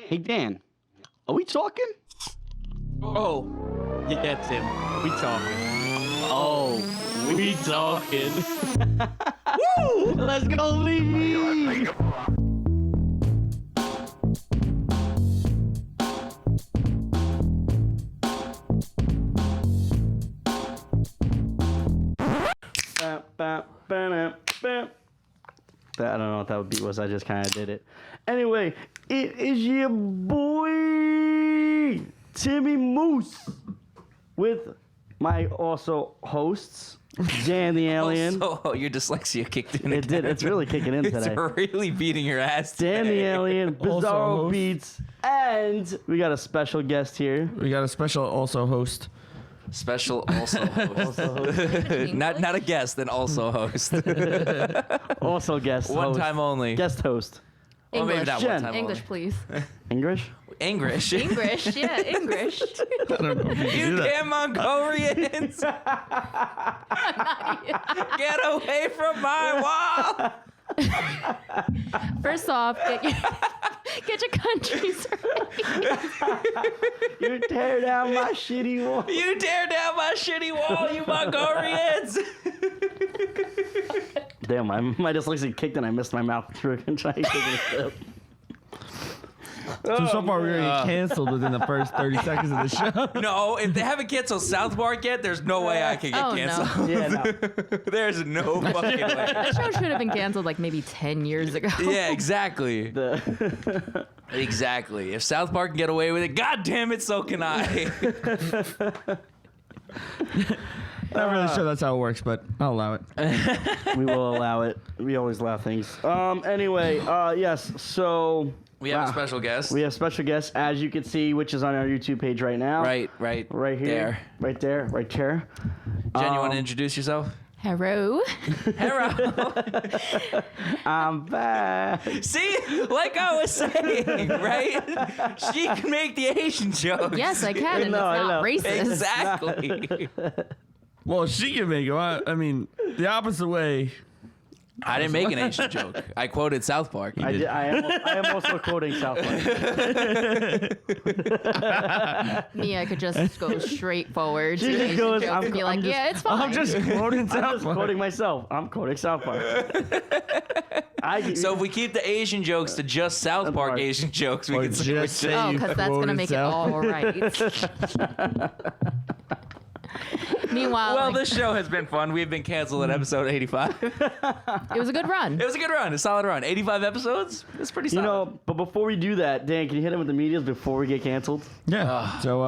Hey, Dan, are we talking? Oh, yeah, Tim. We talking. Oh, We talking. woo! Let's go, Lee! I don't know what that beat was. I just kind of did it. Anyway, it is your boy Timmy Moose with my also hosts Dan the Alien. Oh, your dyslexia kicked in. It did. It's really kicking in today. It's really beating your ass Dan the today. Alien, Also Bizarro host. Beats, and we got a special guest here. We got a special also host. Special also host. not a guest, an also host. Also guest One host. time only. Guest host. Well, maybe English. not Jen. one time English, only. please. English? English. English, yeah, English. I don't know if you can do You that. damn Mongolians! Get away from my wall! First off, get your countries right. You tear down my shitty wall. You tear down my shitty wall, you Mongolians! Damn, my dyslexia kicked and I missed my mouth trick and trying to take a sip. So far, we're getting canceled within the first 30 seconds of the show. No, if they haven't canceled South Park yet, there's no way I can get Oh, no. canceled. Yeah, no. There's no fucking way. That show should have been canceled like maybe 10 years ago. Yeah, exactly. The- Exactly. If South Park can get away with it, god damn it, so can I. Not really sure that's how it works, but I'll allow it. we will allow it. We always allow things. Anyway, yes, so We have Wow. a special guest. we have special guests, as you can see, which is on our YouTube page right now. Right Right here. there. Right there. Right there. Jen, you want to introduce yourself? Hello. Hello. I'm back. See, like I was saying, right? She can make the Asian jokes. Yes, I can, and No, I it's not know. racist. Exactly. Well, she can make it. I mean, the opposite way. I didn't make an Asian joke. I quoted South Park. I am also quoting South Park. Me, I could just go straight forward She to just Asian goes, jokes and be like, yeah, it's fine. I'm just quoting I'm South just Park. quoting myself. I'm quoting South Park. So if we keep the Asian jokes to just South Park Park. Asian jokes, we Or can say just say Oh, you because that's going to quoted make it South all right. Meanwhile, well, like, this show has been fun. We've been canceled at episode 85. it was a good run. It was a good run, a solid run. 85 episodes? It's pretty You solid. know, but before we do that, Dan, can you hit him with the medias before we get canceled? Yeah. So,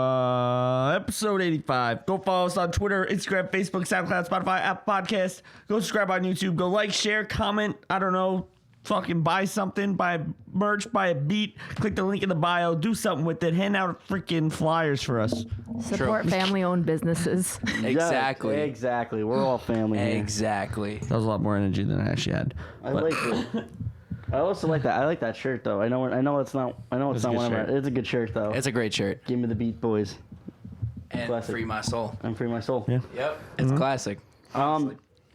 episode 85. Go follow us on Twitter, Instagram, Facebook, SoundCloud, Spotify, Apple Podcasts. Go subscribe on YouTube. Go like, share, comment. I don't know. Fucking buy something. Buy merch. Buy a beat. Click the link in the bio. Do something with it. Hand out freaking flyers for us. Support family-owned businesses. Exactly. Yeah, exactly. We're all family here. Exactly. That was a lot more energy than I actually had. I like it. I also like that. I like that shirt though. I know it's not. I know it's It's a not good one of shirt. our. It's a good shirt though. It's a great shirt. Give me the beat, boys. And Classic. free my soul. I'm free my soul. Yeah. Yep. It's classic.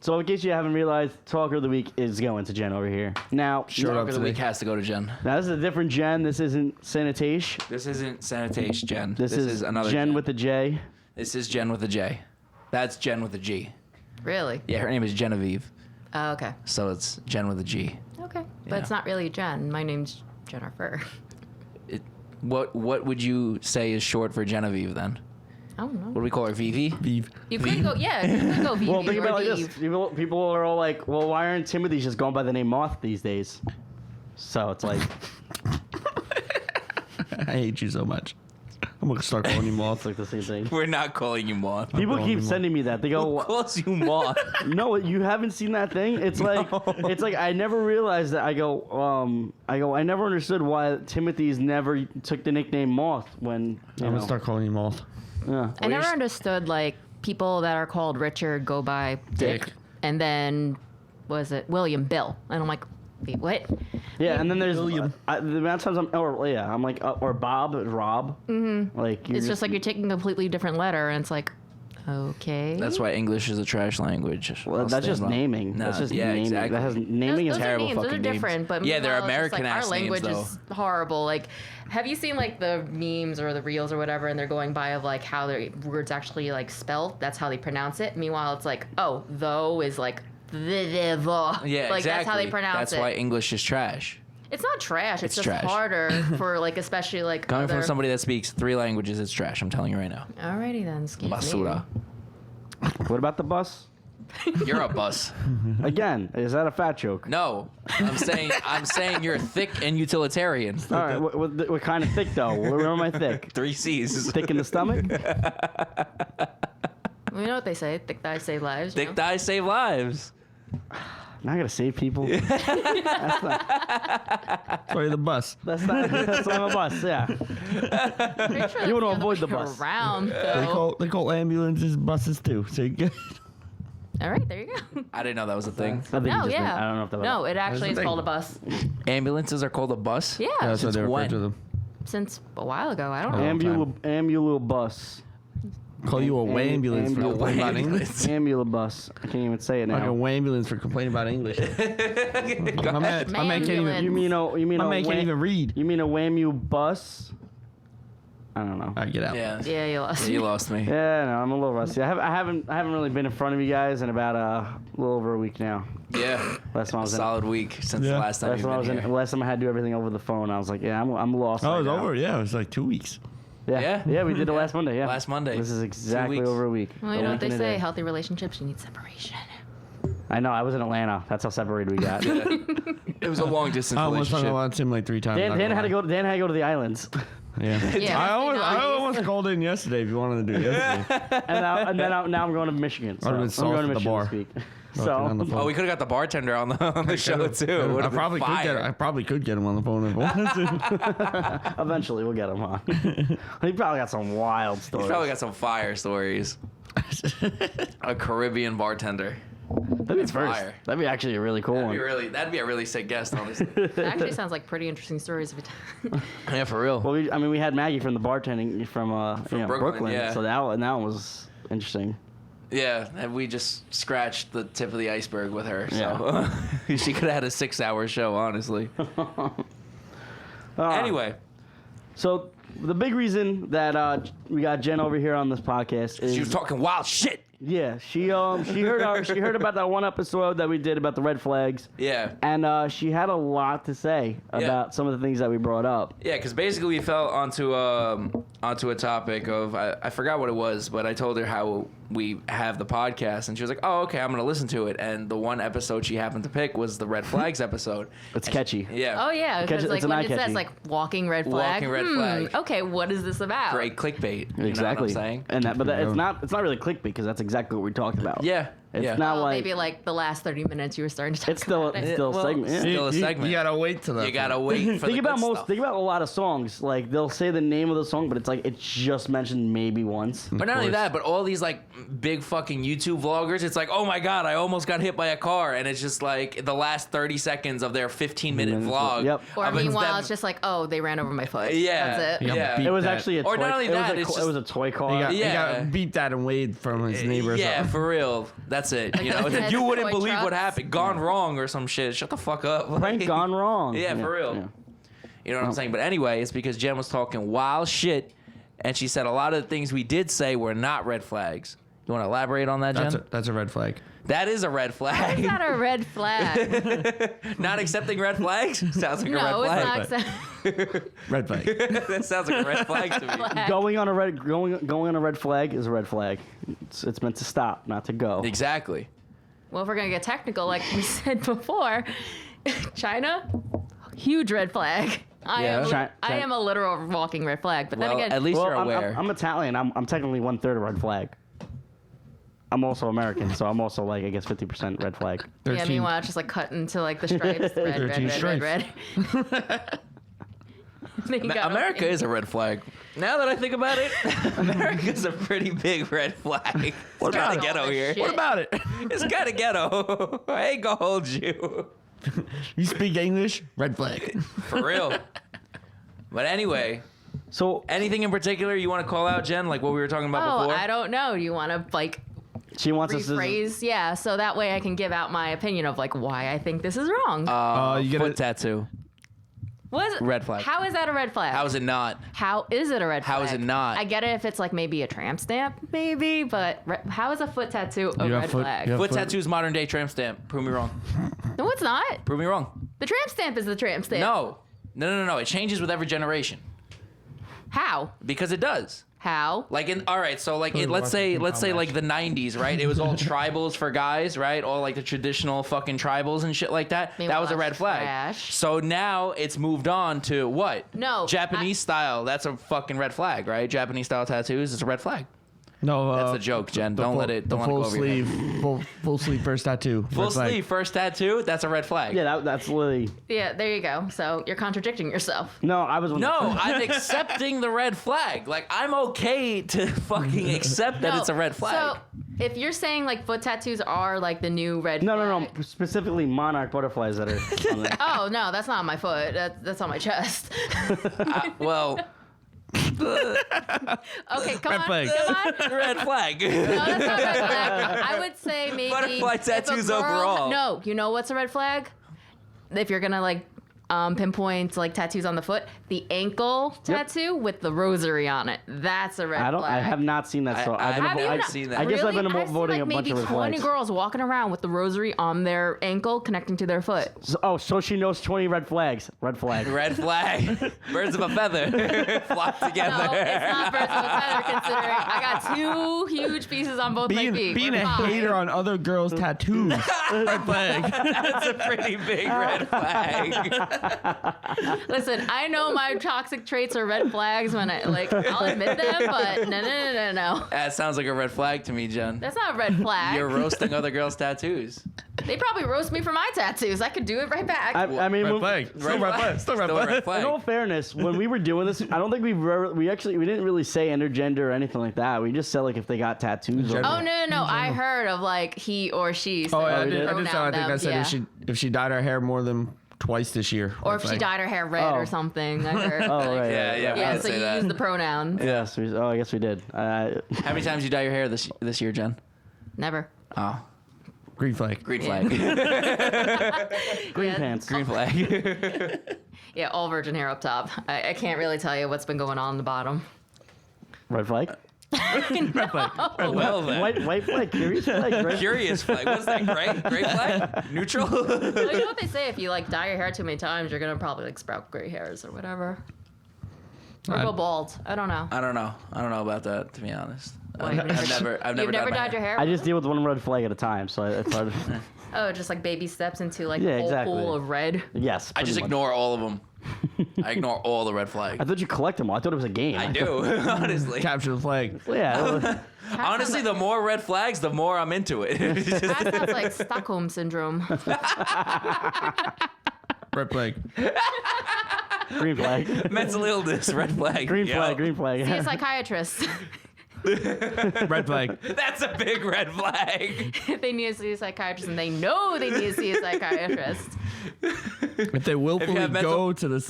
So in case you haven't realized, Talker of the Week is going to Jen over here. Now, Showed Talk up of the today. week has to go to Jen. now this is a different Jen. This isn't Sanitation. This isn't Sanitation Jen. This is another Jen with a J. This is Jen with a J. That's Jen with a G. Really? Yeah, her name is Genevieve. Oh, okay. So it's Jen with a G. Okay. Yeah. But it's not really Jen. My name's Jennifer. What would you say is short for Genevieve then? I don't know. What do we call her? Vivi? Beef. You could go, yeah, you could go Vivi Well, think or about it like this. Vive. People are all like, well, why aren't Timothy's just going by the name Moth these days? So it's like, I hate you so much. I'm going to start calling you Moth. it's like the same thing. We're not calling you Moth. People calling keep you Moth. sending me that. They Who go, calls you Moth? no, you haven't seen that thing? It's like, it's like I never realized that. I never understood why Timothy's never took the nickname Moth when, I'm going to start calling you Moth. yeah. I never understood, like, people that are called Richard go by Dick. And then, was it William Bill? And I'm like, wait, what? Yeah, and then there's William. the amount of times I'm like, or Bob, Rob. Mm-hmm. Like It's just like you're taking a completely different letter, and it's like, Okay. That's why English is a trash language. Well, I'll that's stand just by. naming. No, That's just yeah, naming. exactly. That has naming is those terrible are names. Those are fucking names. different, but Yeah, they're meanwhile, it's just, American our ass names, language though. is horrible. Like, have you seen like the memes or the reels or whatever, and they're going by of like how their words actually like spelled? That's how they pronounce it. Meanwhile, it's like, oh, though is like Yeah, like exactly. that's how they pronounce That's it. why English is trash. It's not trash. It's just trash. harder for like especially like Coming other... from somebody that speaks 3 languages, it's trash. I'm telling you right now. Alrighty then, excuse Basura. What about the bus? You're a bus. Again, is that a fat joke? No, I'm saying you're thick and utilitarian. All right, what kind of thick though? Where am I thick? 3 C's. Thick in the stomach? me. Well, you know what they say? Thick thighs save lives. you Thick know? thighs save lives. Now I gotta save people. Sorry, the bus. That's why I'm a bus. Yeah. Pretty sure You that's wanna the other avoid the way bus. Around They though. call ambulances buses too. So you get. All right, there you go. I didn't know that was a thing. I think you No, just yeah. meant- I don't know if that was. No, it actually is thing. called a bus. Ambulances are called a bus? Yeah, That's what they refer when? to them. since a while ago. I don't know. Ambulabus. Call you a ambulance for ambulance. complaining about English. Ambulabus. I can't even say it Like a now. ambulance for complaining about English. my man can't even. You mean My a man can't even read. You mean a whammy bus? I don't know. All right, get out. Yeah. Yeah, you lost. Yeah, you lost me. Yeah, no, I'm a little rusty. I haven't really been in front of you guys in about a little over a week now. Yeah. Last time I A was in. solid week since Yeah. the last time Last you've time I was been in. here. Last time I had to do everything over the phone. I was like, yeah, I'm lost. Oh, right it was now. over. Yeah, it was like 2 weeks. Yeah, we did it last Monday. Yeah, Last Monday. This is 2 exactly weeks. over a week. Well, you A know what week they and a say: day. healthy relationships, you need separation. I know. I was in Atlanta. That's how separated we got. It was a long distance I almost hung relationship. on to him like 3 times. Dan not had gonna to lie. go. Dan had to go to the islands, Yeah. Yeah, I almost called in yesterday if you wanted to do it yesterday. and now I'm going to Michigan. So I'd have been I'm sauced going to at the Michigan bar. this week. Talking on the So phone. Oh, we could have got the bartender on the show too. It would've I been probably could fire. get. I probably could get him on the phone if I wanted to. eventually we'll get him on. He probably got some wild He's stories. probably got some fire stories. A Caribbean bartender. That'd be first. fire. That'd be actually a really cool one. That'd be a really sick guest, honestly. It actually sounds like pretty interesting stories of it. Yeah, for real. Well, we had Maggie from the bartending from Brooklyn, yeah. So that one was interesting. Yeah, and we just scratched the tip of the iceberg with her. So she could have had a 6-hour show, honestly. Anyway, So the big reason that we got Jen over here on this podcast is she was talking wild shit. yeah, she heard about that one episode that we did about the red flags. Yeah. And she had a lot to say about some of the things that we brought up. Yeah, because basically we fell onto a topic of I forgot what it was, but I told her how we have the podcast, and she was like, "Oh, okay, I'm gonna listen to it." And the one episode she happened to pick was the red flags episode. It's catchy. Yeah. Oh yeah, because Catch- like it's an when eye it says catchy. like walking red flag. Walking red flag. Okay, what is this about? Great clickbait. You Exactly. know what I'm saying? And it's not really clickbait because that's exactly what we talked about. Yeah. It's yeah. not Well, like maybe like the last 30 minutes you were starting to talk it's still about it. it's still well, a segment. Yeah. still a segment. You gotta wait till that. You gotta wait for Think the about good stuff. think about a lot of songs. Like they'll say the name of the song, but it's like it's just mentioned maybe once. But not only course. that, but all these like big fucking YouTube vloggers, it's like, oh my god, I almost got hit by a car, and it's just like the last 30 seconds of their 15-minute vlog. Yep. Or of meanwhile, them- it's just like, oh, they ran over my foot. Yeah. That's it. Yeah. Yeah. Beat It was that. actually a Or toy. not only it was that, a, it's it was a just- toy car. You Yeah. got beat that and Wade from his neighbor. or Yeah, something. for real. That's it. You know, Like you wouldn't toy believe what trucks. happened. Gone wrong or some shit. Shut the fuck up. Prank gone wrong. Yeah, for real. yeah. You know what I'm saying? But anyway, it's because Jen was talking wild shit, and she said a lot of the things we did say were not red flags. You want to elaborate on that, Jen? That's a red flag. That is a red Is flag. that a red flag? Not accepting red flags? Sounds like No, a red it's flag. not. Red flag. That sounds like a red flag to me. Going on a red flag is a red flag. It's meant to stop, not to go. Exactly. Well, if we're gonna get technical, like we said before, China, huge red flag. I Yeah. am a literal walking red flag. But Well, then again, at least Well, you're aware. I'm Italian. I'm technically 1/3 a red flag. I'm also American, so I'm also like I guess 50% red flag. yeah. 13. Meanwhile, it's just like cut into like the stripes, red, red, 13 red, red, red. Then you got- America is a red flag. Now that I think about it, America's a pretty big red flag. It's kind of about ghetto it? here. Shit. What about it? It's kind of ghetto. I ain't gonna hold you. You speak English? Red flag. For real. But anyway, So Anything in particular you want to call out, Jen? Like what we were talking about before? I don't know. Do you want to like she wants us to. rephrase? Yeah, so that way I can give out my opinion of like why I think this is wrong. You get foot it. tattoo. Was Red flag. How is that a red flag? How is it not? How is it a red flag? How is it not? I get it if it's like maybe a tramp stamp, maybe, but how is a foot tattoo a You have red foot- flag? you have- Foot tattoos, modern day tramp stamp. Prove me wrong. No, it's not. Prove me wrong. The tramp stamp is the tramp stamp. No. It changes with every generation How? because it does. How? Like let's say like the 90s, right? It was all tribals for guys, right? All like the traditional fucking tribals and shit like that. That Meanwhile, was a red that's flag. trash. So now it's moved on to what? No, Japanese style. That's a fucking red flag, right? Japanese style tattoos is a red flag. No, That's a joke, Jen. Don't let it go full over your head. sleeve, full sleeve first tattoo. Full Red flag. sleeve first tattoo. That's a red flag. Yeah, that's literally. Yeah, there you go. So you're contradicting yourself. No, I was. No, I'm accepting the red flag. Like I'm okay to fucking accept that No, it's a red flag. So if you're saying like foot tattoos are like the new red No, flag. specifically monarch butterflies that are. On there. Oh no, that's not on my foot. That's on my chest. Well, Okay, come Red on, flag. come on. red flag. No, that's not a red flag. I would say maybe Butterfly if a tattoos girl- overall. No, you know what's a red flag? If you're gonna like pinpoint like tattoos on the foot, the ankle tattoo with the rosary on it. That's a red flag. I have not seen that. So I've been Have you I've not- seen that. I guess I've Really? been I've seen, voting like, a bunch maybe of red 20 flags. girls walking around with the rosary on their ankle connecting to their foot. So she knows 20 red flags. Red flag. Red flag. Birds of a feather flock together. No, it's not birds of a feather considering I got 2 huge pieces on both my feet. Being We're a fine. hater on other girls' tattoos. Red flag. That's a pretty big red flag. Listen, I know my toxic traits are red flags when I'll admit them, but no. That sounds like a red flag to me, Jen. That's not a red flag. You're roasting other girls' tattoos. They probably roast me for my tattoos. I could do it right back. I mean, Red flag. Still red flag. Still red Still a flag. red in all flag. fairness, when we were doing this, I don't think we didn't really say intergender or anything like that. We just said like if they got tattoos. Or, Oh no! I heard of like he or she. So Oh yeah, I we did. did? I did sound. I think I said yeah. if she dyed her hair more than twice this year. Or red if she flag. dyed her hair red Oh. or something. I heard. Oh right. Yeah, right, yeah. right. we Yeah, did so say you that. use the pronouns. Yes, I guess we did. How many times you dye your hair this year, Jen? Never. Oh, Green flag. green Yeah. flag. Green Yeah. pants. Green flag. Yeah, all virgin hair up top. I can't really tell you what's been going on the bottom. Red flag. Red flag. Well then. White flag. Curious flag. Right? Curious flag. What's that? Gray flag? Neutral? Well, you know what they say? If you like dye your hair too many times, you're gonna probably like sprout gray hairs or whatever. Or go bald. I don't know. I don't know about that, to be honest. What, you've never- I've You've never my dyed your hair? I just deal with one red flag at a time, so it's hard. Oh, just like baby steps into like Yeah, a whole exactly. pool of red. Yes. I just pretty much. ignore all of them. I ignore all the red I flags. thought you collect them all. I thought it was a game. I do, honestly. Capture the flag. Yeah. Honestly, the more red flags, the more I'm into it. That sounds like Stockholm syndrome. Red flag. Green flag. Mental illness, red flag. Green Yo, flag. Green flag. See a psychiatrist. Red flag. That's a big red flag. If they need to see a psychiatrist and they know they need to see a psychiatrist. If they willfully have mental- go to the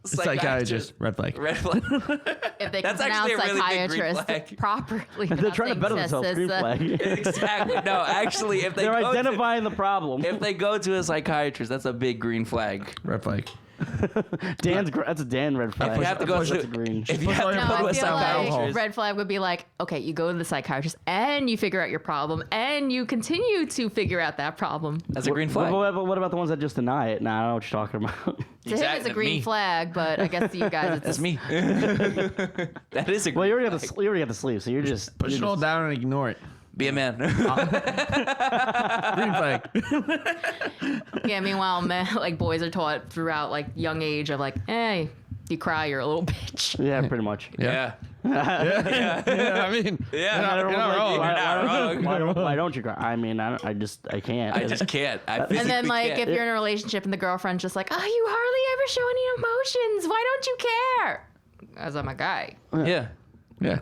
psychiatrist, red flag. Red flag. If they can That's actually pronounce a really big green psychiatrist flag. properly. They're trying to better themselves. Green flag. Exactly. No, actually, if they They're go identifying the problem. if they go to a psychiatrist, that's a big green flag. Red flag. That's a Dan red flag. If you have to go That's to a green. if you have to No, go to I a feel psychiatrist, like red flag would be like, okay, you go to the psychiatrist and you figure out your problem and you continue to figure out that problem. that's a green flag. What about the ones that just deny it? Nah, I don't know what you're talking about. To him, it's a green me. flag, but I guess to you guys, it's That's me. That is a green Well, you already flag. got the sleeve, so you're just Push it all down and ignore it. Be a man. Green flag. Yeah, meanwhile, men, like boys are taught throughout like young age of like, hey, you cry, you're a little bitch. Yeah, pretty much. Yeah. Yeah, I mean, Yeah. you're not wrong. You're not wrong. Why don't you cry? I mean, I can't. I just can't. I And then physically like can't. if you're in a relationship and the girlfriend's just like, oh, you hardly ever show any emotions. Why don't you care? As I'm a guy. Yeah. Yeah.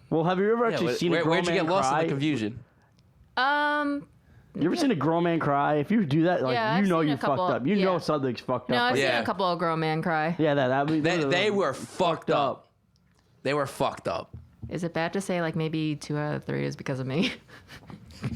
Well, have you ever Yeah, actually seen a grown where'd you man get lost cry? in the confusion? You ever seen a grown man cry? If you do that, like Yeah, you I've know seen you a couple- fucked up. You yeah. know something's fucked No, up. I've seen Yeah. a couple of grown men cry. Yeah, They were fucked up. They were fucked up. Is it bad to say like maybe 2 out of 3 is because of me?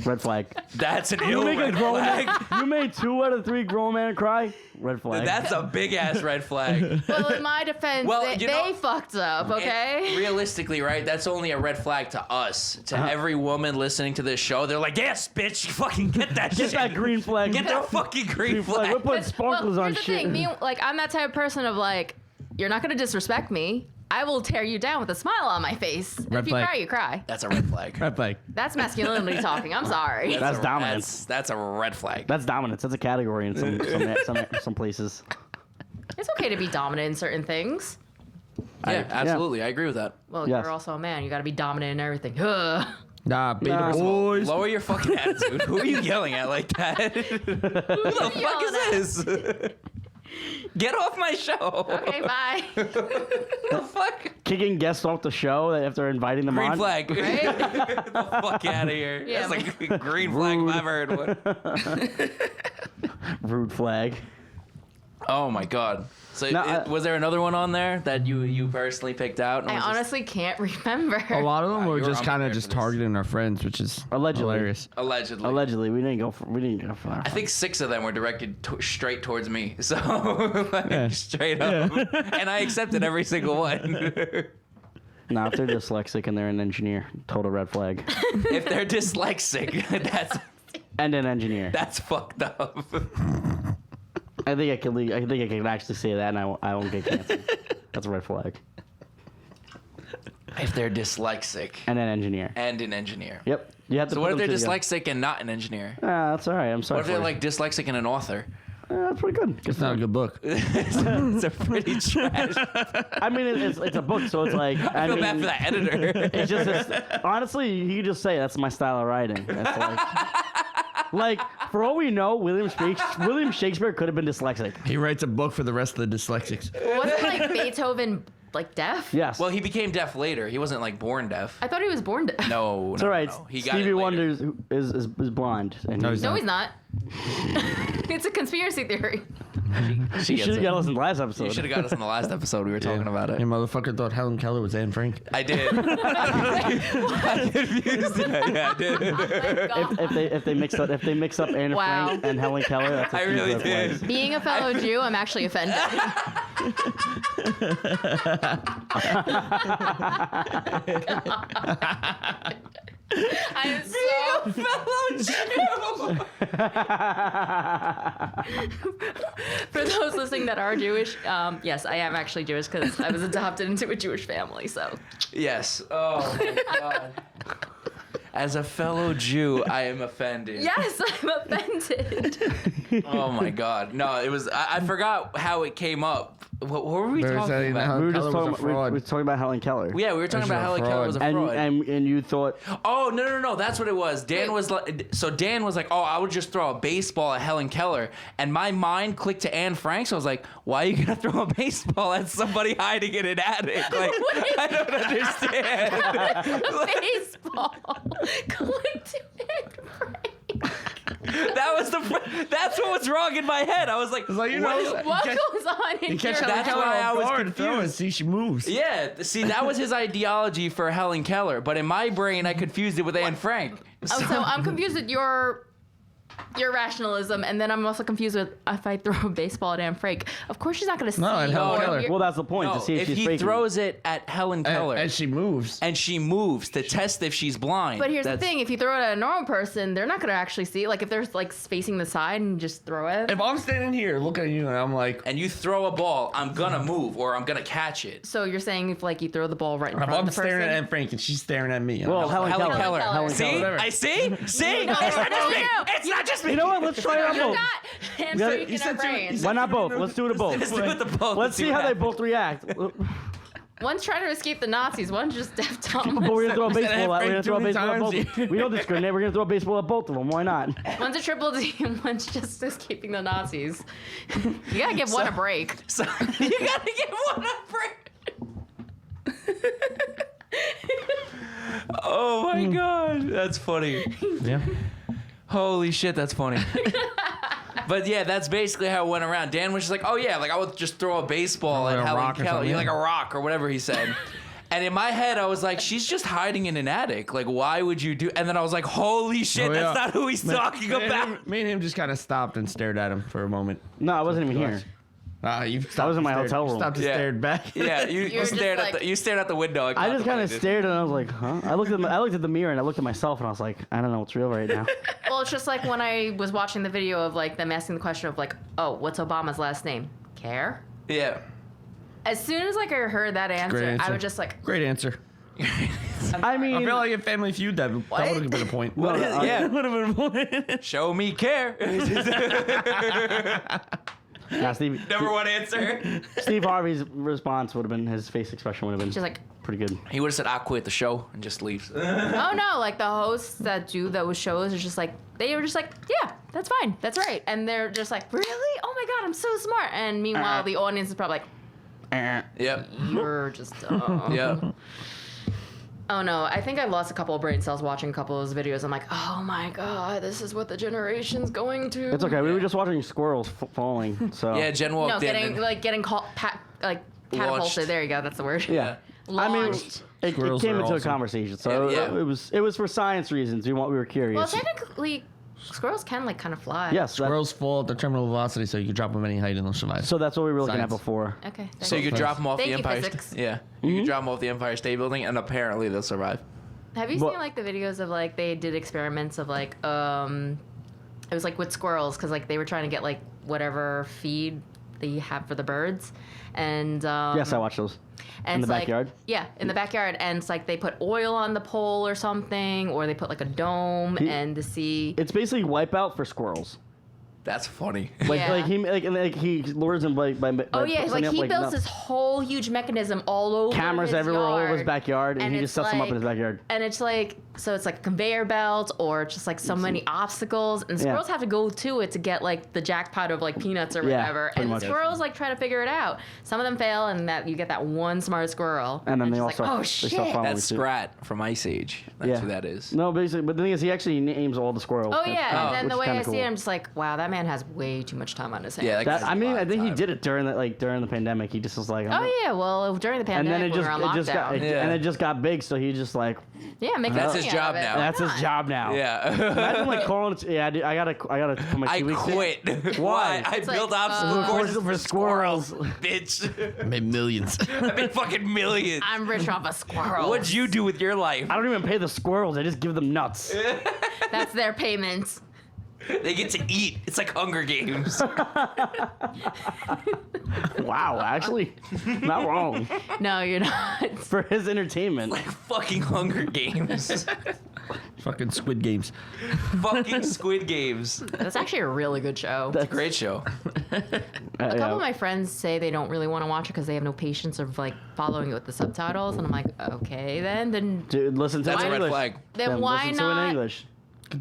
Red flag. That's an You ill make a red grown flag. man, you made 2 out of 3 grown men cry. Red flag. That's a big ass red flag. Well, in my defense, Well, they, you know- they fucked up, okay? And realistically, right? That's only a red flag to us. To every woman listening to this show, they're like, "Yes, bitch, fucking get that Get shit. that green flag. Get that fucking green flag. We're flag." putting sparklers well, on here's the shit. thing. Me, like, I'm that type of person of like, you're not gonna disrespect me. I will tear you down with a smile on my face. And Red if you flag. cry, you cry. That's a red flag. Red flag. That's masculinity talking. I'm sorry. That's dominance. That's a red flag. That's dominance. That's a category in some places. It's okay to be dominant in certain things. Yeah, absolutely. I agree with that. Well, Yes. you're also a man. You got to be dominant in everything. Ugh. Nah, beta Nah. boys. Lower your fucking attitude. Who are you yelling at like that? Who the fuck yelling is this? Get off my show. Okay, bye. The fuck? Kicking guests off the show after inviting them Green on. flag. Right? Get the fuck out of here. Yeah, That's like a green flag if I've ever heard one. Rude flag. Oh my god. So No, was there another one on there that you personally picked out? and I was just- honestly can't remember. A lot of them were you were just kind of unprepared just for this. targeting our friends, which is Allegedly. hilarious. Allegedly. Allegedly, we didn't go far. I think 6 of them were directed straight towards me. So like, Yeah. straight up. And I accepted every single one. Nah, if they're dyslexic and they're an engineer, total red flag. If they're dyslexic, And an engineer. that's fucked up. I think I can actually say that, and I won't get canceled. That's a red flag. If they're dyslexic And an engineer. and an engineer. Yep. You have to. So put what if them they're together. dyslexic and not an engineer? Ah, that's all right. I'm sorry. What if they're for like dyslexic and an author? you. That's pretty good. It's not a good book. It's a pretty trash. I mean, it's a book, so it's like I Feel mean, bad for that editor. It's just honestly, you could just say that's my style of writing. That's like for all we know, William Shakespeare could have been dyslexic. He writes a book for the rest of the dyslexics. Wasn't like Beethoven like deaf? Yes. Well, he became deaf later. He wasn't like born deaf. I thought he was born deaf. No, it's no, all right. no. He got Stevie it later. Wonder is blind. And No, he's No, not. he's not. It's a conspiracy theory. She You should gets have got it. us in the last You episode. should have got us in the last episode. We were talking about it. Your motherfucker thought Helen Keller was Anne Frank. I did. I confused it. Yeah, I did. Oh my God. If they mix up Anne Wow. Frank and Helen Keller, that's a I huge really red flag. did. Being a fellow Jew, I'm actually offended. I'm so for those listening that are Jewish. Yes, I am actually Jewish because I was adopted into a Jewish family. So Yes. Oh my god. As a fellow Jew, I am offended. yes, I'm offended. Oh my god. No, it was. I forgot how it came up. What were we They're talking saying about? how- We were Keller just was a talking. We fraud. were talking about Helen Keller. Yeah, we were talking She's about a Helen Keller was a and, fraud. and you thought Oh no! That's what it was. Dan was like, so Dan was like, oh, I would just throw a baseball at Helen Keller, and my mind clicked to Anne Frank. So I was like, why are you gonna throw a baseball at somebody hiding in an attic? Like, I don't understand. Baseball. Click to it, Frank. That's what was wrong in my head. I was like, like, you what know, is- What catch- goes on in You catch your Helen That's Keller why I off was guard, throw and confused. see she moves. Yeah, see, that was his ideology for Helen Keller, but in my brain, I confused it with Anne Frank. Oh, so I'm confused with your rationalism, and then I'm also confused with if I throw a baseball at Anne Frank. Of course, she's not going to see. No, at Helen or Keller. you're- well, that's the point No, to see if if she's he faking. throws it at Helen Keller And she moves. and she moves to test if she's blind. But here's the that's- thing: if you throw it at a normal person, they're not going to actually see. Like if they're like facing the side and just throw it. If I'm standing here looking at you and I'm like, and you throw a ball, I'm gonna move or I'm gonna catch it. So you're saying if like you throw the ball right in if front I'm of the person. staring at Anne Frank and she's staring at me. Well, Helen Keller. Keller. Helen See? Keller. I see? See? No, It's not just me. no. It's not just me. You know what? Let's try it on You're both. not Anne gotta- Frank you in said our two- you brains. said- Why not both? Let's do it both. Let's do it the both. Let's see how they both react. But One's trying to escape the Nazis. One's just Def Thomas. we're gonna throw a We said baseball. We're Frank gonna too throw a many baseball at both. times. We don't discriminate. We're gonna throw a baseball at both of them. Why not? One's a triple D and one's just escaping the Nazis. You gotta give one a break. So, you gotta give one a break. Oh my god, that's funny. Yeah. Holy shit, that's funny. But yeah, that's basically how it went around. Dan was just like, oh yeah, like I would just throw a baseball Like at a Helen rock or Keller. something, Yeah, yeah. like a rock or whatever he said. And in my head, I was like, she's just hiding in an attic. Like, why would you do? And then I was like, holy shit, Oh, yeah. that's not who he's talking about. Me and him just kind of stopped and stared at him for a moment. No, I wasn't even here. You stopped I was in and my stared- hotel room. Stopped and Yeah. stared back. Yeah, you just stared like- at the you stared at the window. I just kind of contemplated. stared and I was like, huh? I looked at the mirror and I looked at myself and I was like, I don't know what's real right now. Well, it's just like when I was watching the video of like them asking the question of like, oh, what's Obama's last name? Care? Yeah. As soon as like I heard that answer, answer. I was just like, Great answer. I mean, I feel like in Family Feud, that would have been a point. What is, yeah. Would have been a point. Show me care. nah, Number one answer. Steve Harvey's response would have been, his face expression would have been just like, pretty good. He would have said, "I'll quit the show," and just leaves. oh no, like the hosts that do those shows are just like, they were just like, yeah, that's fine, that's right, and they're just like, really? Oh my god, I'm so smart. And meanwhile, the audience is probably like, Yep. you're just dumb. Yeah. Oh no, I think I lost a couple of brain cells watching a couple of those videos. I'm like, oh my god, this is what the generation's going to. It's okay. We were just watching squirrels falling. So Yeah. Jen walked No, in. getting catapulted. Launched. There you go. That's the word. yeah. I mean, Launched. it Squirrels came are into a awesome. conversation, so Yeah. it was for science reasons. We were curious. Well, technically, squirrels can like kind of fly. yes. that- Squirrels fall at their terminal velocity, so you can drop them any height and they'll survive. So that's what we were looking at Science. before. Okay. So you could drop them off Thank the you, Empire. physics. Yeah. You could drop them off the Empire State Building, and apparently they'll survive. Have you Well- seen like the videos of like they did experiments of like it was like with squirrels because like they were trying to get like whatever feed they have for the birds, and Yes, I watched those. and in the it's like- backyard? yeah, in the backyard, and it's like they put oil on the pole or something, or they put like a dome and to see. It's basically Wipeout for squirrels. That's funny. Like Yeah. like he lures them by Oh yeah, setting like up, he builds no- this whole huge mechanism all over cameras his everywhere all over his yard. backyard, and he And just it's sets them up in like- his backyard. And it's like, so it's like a conveyor belt or just like so many obstacles. And squirrels have to go to it to get like the jackpot of like peanuts or Yeah, whatever. pretty And the much. squirrels like try to figure it out. Some of them fail and that you get that one smart squirrel. And then they it's also like, oh they shit. start following That's suit. Scrat from Ice Age. That's Yeah. who that is. No, basically, but the thing is, he actually names all the squirrels. Oh yeah, and then which the is way kinda I see cool. it, I'm just like, wow, that man has way too much time on his hands. Yeah. That That, guy's I mean, a lot I of think he time. did it during the pandemic. He just was like, Oh yeah, well during the and then pandemic it we were on lockdown. Yeah. and it just got big. So he just like, Yeah, make That's money his out job of it. now. Why that's his not? job now. Yeah. Imagine like calling. Yeah, I gotta put my I 2 weeks in. quit. Why? I It's built like, obstacle courses for squirrels. bitch. I made millions. I made fucking millions. I'm rich off a squirrel. What'd you do with your life? I don't even pay the squirrels. I just give them nuts. That's their payments. They get to eat. It's like Hunger Games. Wow, actually, not wrong. No, you're not. For his entertainment. Fucking Hunger Games. Fucking Squid Games. Fucking Squid Games. That's actually a really good show. Great show. A couple of my friends say they don't really want to watch it because they have no patience of like following it with the subtitles, and I'm like, okay, then Dude, listen to That's it a in red English. flag. then why listen to it in not? English.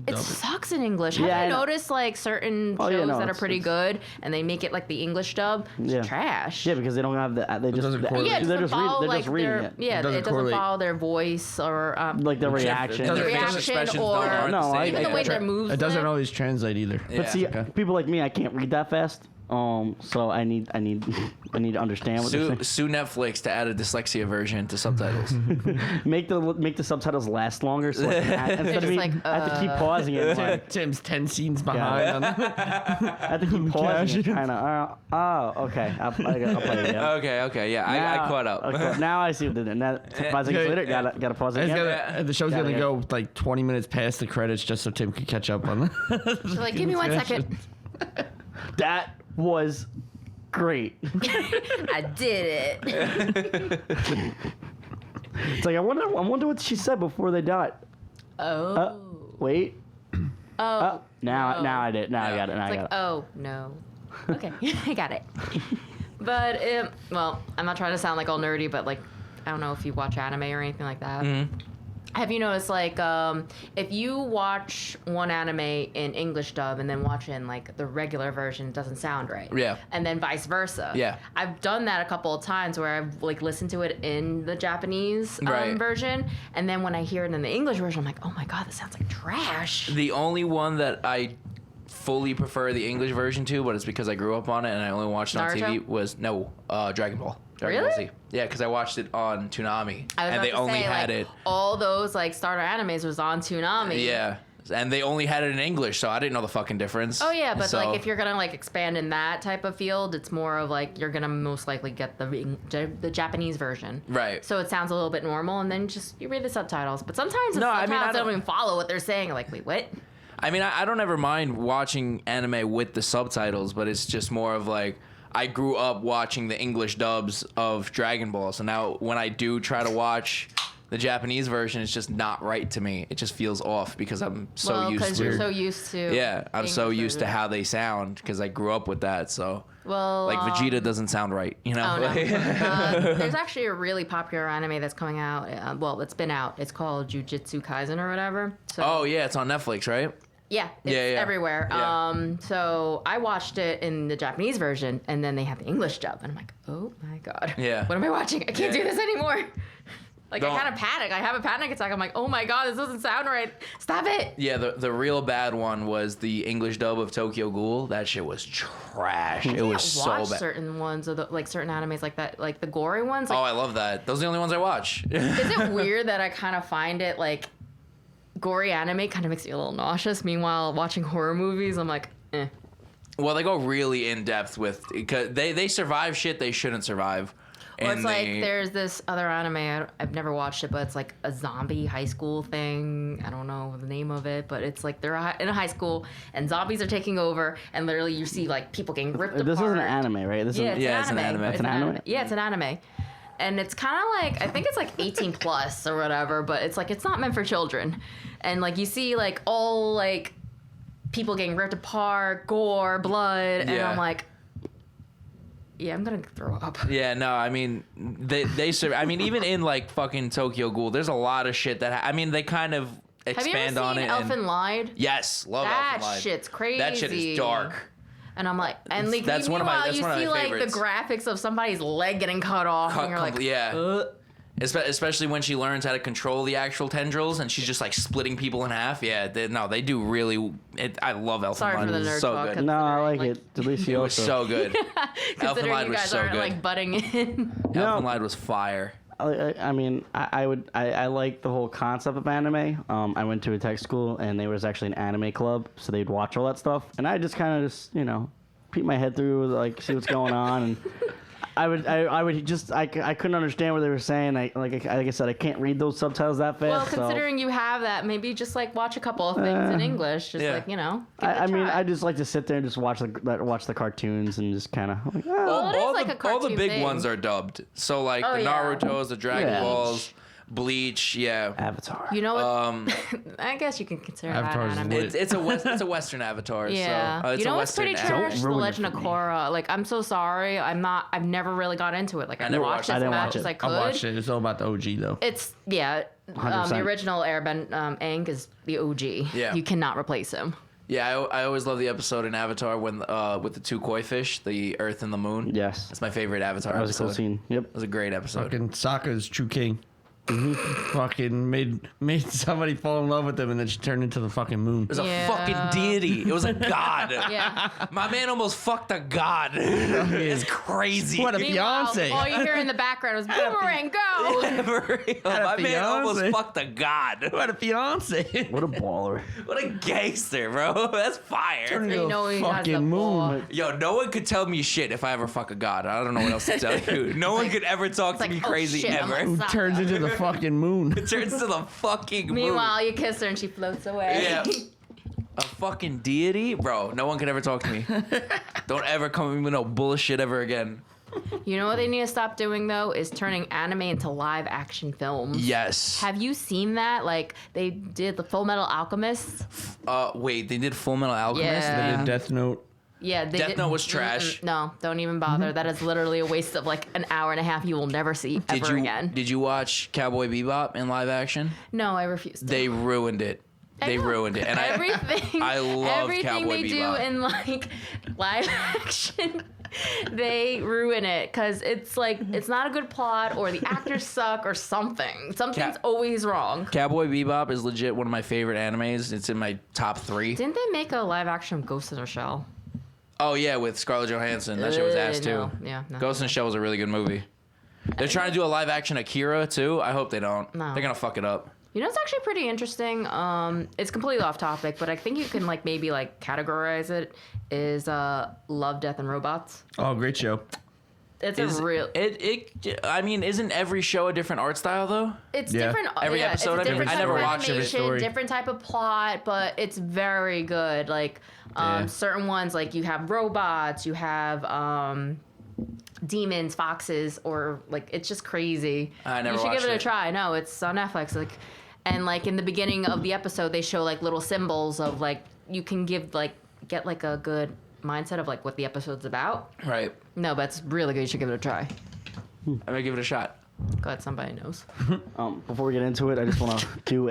It sucks in English. Yeah, I Have you know. noticed like certain Oh, shows yeah, no, that are it's- pretty it's- good and they make it like the English dub? It's Yeah. trash. Yeah, because they don't have the. They just. doesn't correlate. Yeah, it they're doesn't just reading. follow They're like just reading their it. yeah. It doesn't It doesn't correlate. follow their voice or Like the reaction. Their doesn't- facial reaction expressions or aren't No, the I- same. even the way it their moves. It doesn't went. always translate either. But see, Okay. people like me, I can't read that fast. So I need to understand what they're saying. Sue Netflix to add a dyslexia version to subtitles. Make the subtitles last longer, so I can, instead of just me, like, I have to keep pausing it. Like, Tim's 10 scenes behind. I have to keep pausing it, trying to. Okay, I'll play it again. Okay, yeah, I caught up. Okay, now I see what they did. Now 5 seconds later, gotta pause it It's again. gonna, the show's Gotta gonna get- go like 20 minutes past the credits just so Tim can catch up on the. So, like, give me 1 second. That was great. I did it. It's like I wonder what she said before they died. Oh. Wait. Oh. Now no. I did. Now I got it. Now It's I like, got it. oh, no. Okay, I got it. But, well, I'm not trying to sound like all nerdy, but like, I don't know if you watch anime or anything like that. Mm-hmm. Have you noticed, like, if you watch one anime in English dub and then watch it in, like, the regular version, it doesn't sound right. Yeah. And then vice versa. Yeah. I've done that a couple of times where I've, like, listened to it in the Japanese Right. version, and then when I hear it in the English version, I'm like, oh my god, this sounds like trash. The only one that I fully prefer the English version to, but it's because I grew up on it and I only watched it on Naruto? TV, was Dragon Ball. Dragon Really? Ball Z. Yeah, because I watched it on Toonami, I was and about they to only say, had like, it. all those like starter animes was on Toonami. Yeah, and they only had it in English, so I didn't know the fucking difference. Oh yeah, but So- like if you're gonna like expand in that type of field, it's more of like you're gonna most likely get the Japanese version. Right. So it sounds a little bit normal, and then just you read the subtitles. But sometimes the No, I subtitles mean, I don't don't- even follow what they're saying. Like, wait, what? I mean, I don't ever mind watching anime with the subtitles, but it's just more of like I grew up watching the English dubs of Dragon Ball, so now when I do try to watch the Japanese version, it's just not right to me. It just feels off because I'm so Well, used because to. you're so used to. Yeah, I'm the so English used to version. how they sound because I grew up with that. So, Well, like Vegeta doesn't sound right, you know? Oh, no. There's actually a really popular anime that's coming out. Well, it's been out. It's called Jujutsu Kaisen or whatever. So, Oh yeah, it's on Netflix, right? yeah, it's Yeah, yeah. everywhere. Yeah. So I watched it in the Japanese version, and then they have the English dub, and I'm like, oh my god, Yeah. what am I watching? I can't Yeah. do this anymore. Like Don't- I kind of panic. I have a panic attack. I'm like, oh my god, this doesn't sound right. Stop it. Yeah, the real bad one was the English dub of Tokyo Ghoul. That shit was trash. It was so watch bad. certain ones of the, like certain animes like that, like the gory ones. Like, Oh, I love that. Those are the only ones I watch. is it weird that I kind of find it like gory anime kind of makes me a little nauseous? Meanwhile, watching horror movies, I'm like, eh. Well, they go really in depth with because they survive shit they shouldn't survive. Or it's And like they- there's this other anime I've never watched it, but it's like a zombie high school thing. I don't know the name of it, but it's like they're in a high school and zombies are taking over, and literally you see like people getting ripped apart. This is an anime, right? This Yeah, is Yeah, it's an anime. It's an anime? Yeah, it's an anime. And it's kind of like, I think it's like 18 plus or whatever, but it's like, it's not meant for children. And like, you see like all like people getting ripped apart, gore, blood, and Yeah. I'm like, yeah, I'm gonna throw up. Yeah, no, I mean I mean even in like fucking Tokyo Ghoul, there's a lot of shit that I mean they kind of Have you expand ever on seen it. Elf and- and Lied? Yes, love That Elf and Lied. shit's crazy. That shit is dark. And I'm like, and like, That's one of my- meanwhile, that's you one of see my like favorites. the graphics of somebody's leg getting cut off, and you're like, Yeah. "Ugh." Especially when she learns how to control the actual tendrils and she's just like splitting people in half. Yeah, they do really. I love Elf Sorry and for Lied. the It nerd was so talk. good. No, I like Like- it. Delicioso. It was so good. Elf and Considering Lied you was guys so aren't good. like butting in. Elf and Lied was fire. I mean, I like the whole concept of anime. I went to a tech school, and there was actually an anime club, so they'd watch all that stuff, and I just kind of peek my head through, like see what's going on, and I couldn't understand what they were saying. Like I said, I can't read those subtitles that fast. Well, so- considering you have that, maybe just like watch a couple of things in English. Just yeah. like, give it I a mean, try. I just like to sit there and just watch the cartoons and just kind of like, oh. Well, it is all, like the, a all the cartoon big thing. ones are dubbed. So like Oh, the yeah. Naruto's, the Dragon Yeah. Balls, Bleach. Yeah. Avatar. You know what? I guess you can consider Avatar's that anime. lit. It's a Western Avatar. Yeah. So, it's you know a what's Western pretty anime. trash? The ruin it Legend of for me. Korra. Like, I'm so sorry. I've never really got into it. Like, I never watched watched it. as I didn't much watch as it. I I could. watched it. It's all about the OG though. It's, yeah. The 100%. original Airbend Aang is the OG. Yeah. You cannot replace him. Yeah, I always love the episode in Avatar when with the two koi fish, the Earth and the Moon. Yes. That's my favorite Avatar That was a episode. cool scene. Yep. It was a great episode. Fucking Sokka's true king. Fucking made somebody fall in love with him, and then she turned into the fucking moon. It was a Yeah. fucking deity. It was a god. Yeah. My man almost fucked a god. It's crazy. What a Meanwhile, fiance. all you hear in the background is Boomerang, go! My man almost fiance. fucked a god. What a fiance. What a baller. What a gangster, bro. That's fire. Turn You into know a he has the fucking ball. moon. Yo, no one could tell me shit if I ever fuck a god. I don't know what else to tell you. No one could ever talk to like, me oh, crazy shit, I'm ever. Who like, turns into the fucking moon? It turns to the fucking moon. Meanwhile, you kiss her and she floats away. Yeah. A fucking deity? Bro, no one could ever talk to me. Don't ever come at me with no bullshit ever again. You know what they need to stop doing though is turning anime into live action films. Yes. Have you seen that? Like they did the Full Metal Alchemist. Wait, they did Full Metal Alchemist? Yeah. They did Death Note. Yeah, they Death did. Note was trash. No, don't even bother. That is literally a waste of like an hour and a half you will never see ever again. Did you watch Cowboy Bebop in live action? No, I refuse to. They ruined it. They know. ruined it. And everything, I love everything Cowboy they do Bebop. in like live action, they ruin it because it's like it's not a good plot or the actors suck or something. Something's always wrong. Cowboy Bebop is legit one of my favorite animes. It's in my top 3. Didn't they make a live action Ghost in a Shell? Oh yeah, with Scarlett Johansson. That shit was ass too. No, yeah, no. Ghost in the Shell was a really good movie. They're trying to do a live action Akira too. I hope they don't. No. They're gonna fuck it up. You know, it's actually pretty interesting. It's completely off topic, but I think you can like maybe like categorize it is Love, Death, and Robots. Oh, great show. It's Is a real. I mean, isn't every show a different art style though? It's Yeah. different. Every yeah, episode it's a a different- different I never type of watched every animation, story. different type of plot, but it's very good. Like Yeah. certain ones, like you have robots, you have demons, foxes, or like it's just crazy. I never You should give watched it a it. try. No, it's on Netflix. Like, and like in the beginning of the episode, they show like little symbols of like you can give like get like a good mindset of like what the episode's about. Right. No, but it's really good. You should give it a try. I'm gonna give it a shot. Glad somebody knows. Before we get into it, I just want to do